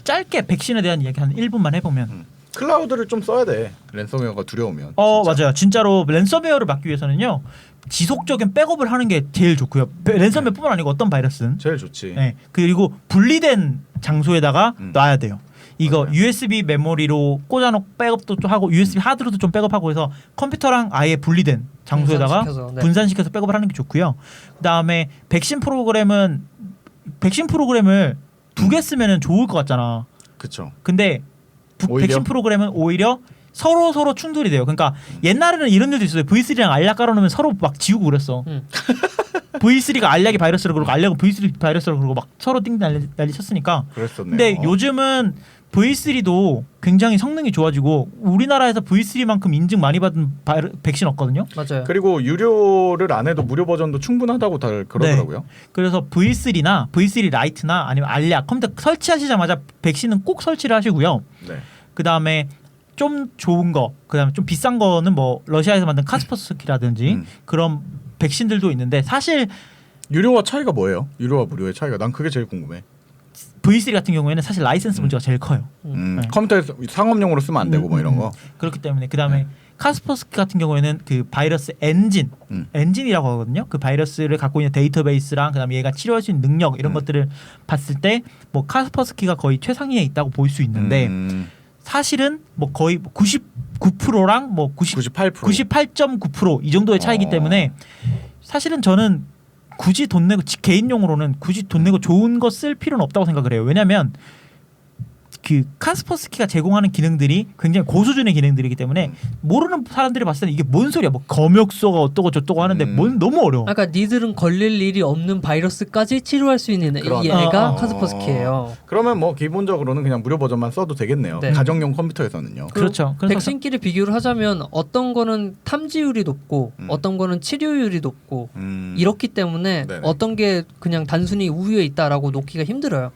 Speaker 2: 짧게 백신에 대한 이야기 한 1분만 해보면
Speaker 3: 클라우드를 좀 써야 돼. 랜섬웨어가 두려우면. 진짜.
Speaker 2: 맞아요. 진짜로 랜섬웨어를 막기 위해서는요 지속적인 백업을 하는 게 제일 좋고요. 랜섬웨어뿐만 아니고 어떤 바이러스는.
Speaker 3: 제일 좋지.
Speaker 2: 네. 그리고 분리된 장소에다가 놔야 돼요. 이거
Speaker 3: 맞아요.
Speaker 2: USB 메모리로 꽂아놓고 백업도 좀 하고 USB 하드로도 좀 백업하고 해서 컴퓨터랑 아예 분리된 장소에다가
Speaker 1: 분산시켜서, 네.
Speaker 2: 분산시켜서 백업을 하는 게 좋고요. 그다음에 백신 프로그램을 2개 쓰면은 좋을 것 같잖아.
Speaker 3: 그렇죠.
Speaker 2: 근데
Speaker 3: 오히려?
Speaker 2: 백신 프로그램은 오히려 서로 충돌이 돼요. 그러니까 옛날에는 이런 일도 있어요. V3랑 알약 깔아놓으면 서로 막 지우고 그랬어. V3가 알약이 바이러스라고 그러고 알약은 V3 바이러스라고 그러고 막 서로 띵 난리 쳤으니까.
Speaker 3: 그랬었네요.
Speaker 2: 근데 요즘은 V3도 굉장히 성능이 좋아지고 우리나라에서 V3만큼 인증 많이 받은 백신 없거든요.
Speaker 1: 맞아요.
Speaker 3: 그리고 유료를 안 해도 무료 버전도 충분하다고 다 그러더라고요.
Speaker 2: 그래서 V3나 V3 라이트나 아니면 알약 컴퓨터 설치하시자마자 백신은 꼭 설치를 하시고요.
Speaker 3: 네.
Speaker 2: 그다음에 좀 좋은 거, 그다음에 좀 비싼 거는 뭐 러시아에서 만든 카스퍼스키라든지 그런 백신들도 있는데 사실
Speaker 3: 유료와 차이가 뭐예요? 유료와 무료의 차이가 난 그게 제일 궁금해.
Speaker 2: V3 같은 경우에는 사실 라이센스 문제가 제일 커요. 네.
Speaker 3: 컴퓨터에서 상업용으로 쓰면 안 되고 뭐 이런 거.
Speaker 2: 그렇기 때문에 그다음에 카스퍼스키 같은 경우에는 그 바이러스 엔진이라고 하거든요. 그 바이러스를 갖고 있는 데이터베이스랑 그다음에 얘가 치료할 수 있는 능력 이런 것들을 봤을 때 뭐 카스퍼스키가 거의 최상위에 있다고 볼 수 있는데 사실은 뭐 거의 99%랑 뭐 98.9% 이 정도의 차이기 때문에 사실은 저는 굳이 돈 내고 개인용으로는 굳이 돈 내고 좋은 거 쓸 필요는 없다고 생각을 해요. 왜냐하면 그 카스퍼스키가 제공하는 기능들이 굉장히 고수준의 기능들이기 때문에 모르는 사람들이 봤을 때는 이게 뭔 소리야? 뭐 검역소가 어떠고 저떠고 하는데 뭔 너무 어려워.
Speaker 1: 아까 니들은 걸릴 일이 없는 바이러스까지 치료할 수 있는 얘가 카스퍼스키예요.
Speaker 3: 그러면 뭐 기본적으로는 그냥 무료 버전만 써도 되겠네요.
Speaker 1: 네.
Speaker 3: 가정용 컴퓨터에서는요.
Speaker 2: 그렇죠. 그래서
Speaker 1: 백신끼리 비교를 하자면 어떤 거는 탐지율이 높고 어떤 거는 치료율이 높고 이렇기 때문에
Speaker 3: 네네.
Speaker 1: 어떤 게 그냥 단순히 우위에 있다라고 놓기가 힘들어요.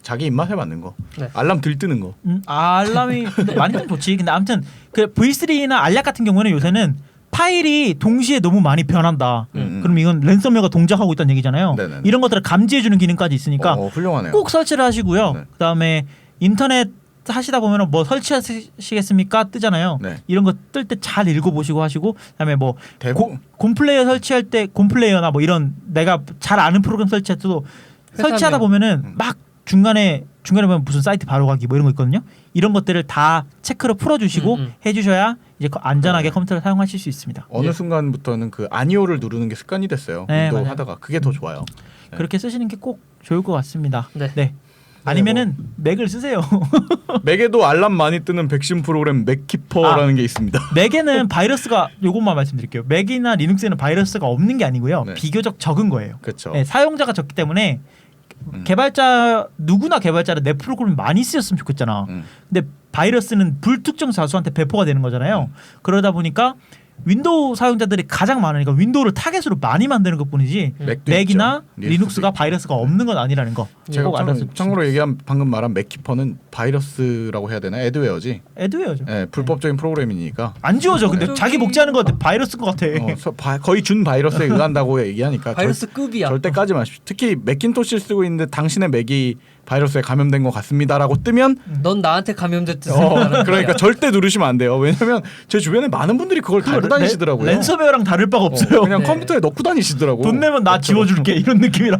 Speaker 3: 자기 입맛에 맞는 거.
Speaker 1: 네.
Speaker 3: 알람 들뜨는 거.
Speaker 2: 알람이 많이 좀 좋지. 근데 아무튼 그 V3나 알약 같은 경우는 요새는 파일이 동시에 너무 많이 변한다. 그럼 이건 랜섬웨어가 동작하고 있다는 얘기잖아요.
Speaker 3: 네네네.
Speaker 2: 이런 것들을 감지해주는 기능까지 있으니까
Speaker 3: 훌륭하네요.
Speaker 2: 꼭 설치를 하시고요.
Speaker 3: 네.
Speaker 2: 그다음에 인터넷 하시다 보면 뭐 설치하시겠습니까 뜨잖아요.
Speaker 3: 네.
Speaker 2: 이런 거 뜰 때 잘 읽어보시고 하시고 그다음에 뭐
Speaker 3: 대부분
Speaker 2: 곰플레이어 설치할 때 곰플레이어나 뭐 이런 내가 잘 아는 프로그램 설치할 때도 설치하다 보면은 막 중간에 보면 무슨 사이트 바로 가기 뭐 이런 거 있거든요. 이런 것들을 다 체크로 풀어주시고 해주셔야 이제 안전하게 컴퓨터를 사용하실 수 있습니다.
Speaker 3: 어느 순간부터는 그 아니오를 누르는 게 습관이 됐어요.
Speaker 2: 네,
Speaker 3: 윈도우
Speaker 2: 맞아요.
Speaker 3: 하다가 그게 더 좋아요. 네.
Speaker 2: 그렇게 쓰시는 게 꼭 좋을 것 같습니다.
Speaker 1: 네.
Speaker 2: 아니면은 맥을 쓰세요.
Speaker 3: 맥에도 알람 많이 뜨는 백신 프로그램 맥키퍼라는 게 있습니다.
Speaker 2: 맥에는 바이러스가 요것만 말씀드릴게요. 맥이나 리눅스에는 바이러스가 없는 게 아니고요.
Speaker 3: 네.
Speaker 2: 비교적 적은 거예요.
Speaker 3: 그렇죠.
Speaker 2: 네, 사용자가 적기 때문에 누구나 개발자는 내 프로그램이 많이 쓰였으면 좋겠잖아. 근데 바이러스는 불특정 자수한테 배포가 되는 거잖아요. 그러다 보니까 윈도우 사용자들이 가장 많으니까 윈도우를 타겟으로 많이 만드는 것뿐이지
Speaker 3: 맥도
Speaker 2: 맥이나
Speaker 3: 있죠.
Speaker 2: 리눅스가 바이러스가 없는 건 아니라는 거
Speaker 3: 제가
Speaker 2: 꼭 알았으면 좋겠습니다.
Speaker 3: 참고로 얘기한 방금 말한 맥키퍼는 바이러스라고 해야 되나? 애드웨어지.
Speaker 2: 애드웨어죠.
Speaker 3: 네, 불법적인 프로그램이니까.
Speaker 2: 안 지워져. 근데
Speaker 1: 저기-
Speaker 2: 자기 복제하는 거 같아. 바이러스인 것 같아.
Speaker 3: 거의 준 바이러스에 의한다고 얘기하니까
Speaker 1: 바이러스급이야.
Speaker 3: 절대 까지 마십시오. 특히 맥킨토시를 쓰고 있는데 당신의 맥이 바이러스에 감염된 것 같습니다라고 뜨면
Speaker 1: 넌 나한테 감염됐듯이 생각하는
Speaker 3: 그러니까
Speaker 1: 거야.
Speaker 3: 절대 누르시면 안 돼요. 왜냐면 제 주변에 많은 분들이 그걸 달고 다니시더라고요.
Speaker 2: 랜섬웨어랑 다를 바가 없어요.
Speaker 3: 그냥
Speaker 1: 네.
Speaker 3: 컴퓨터에 넣고 다니시더라고.
Speaker 2: 돈 내면 나 지워줄게 이런 느낌이라.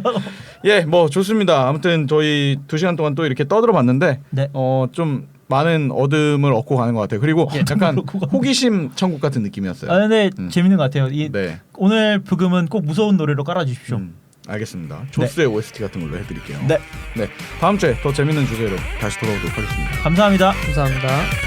Speaker 3: 예, 뭐 좋습니다. 아무튼 저희 2시간 동안 또 이렇게 떠들어봤는데
Speaker 2: 네.
Speaker 3: 좀 많은 얻음을 얻고 가는 것 같아요. 그리고 약간
Speaker 2: 얻고 가는
Speaker 3: 호기심 천국 같은 느낌이었어요.
Speaker 2: 아 근데 재밌는 것 같아요.
Speaker 3: 네,
Speaker 2: 오늘 부금은 꼭 무서운 노래로 깔아주십시오.
Speaker 3: 알겠습니다. 조스의 OST 같은 걸로 해드릴게요.
Speaker 2: 네.
Speaker 3: 다음 주에 더 재밌는 주제로 다시 돌아오도록 하겠습니다.
Speaker 2: 감사합니다.
Speaker 1: 감사합니다.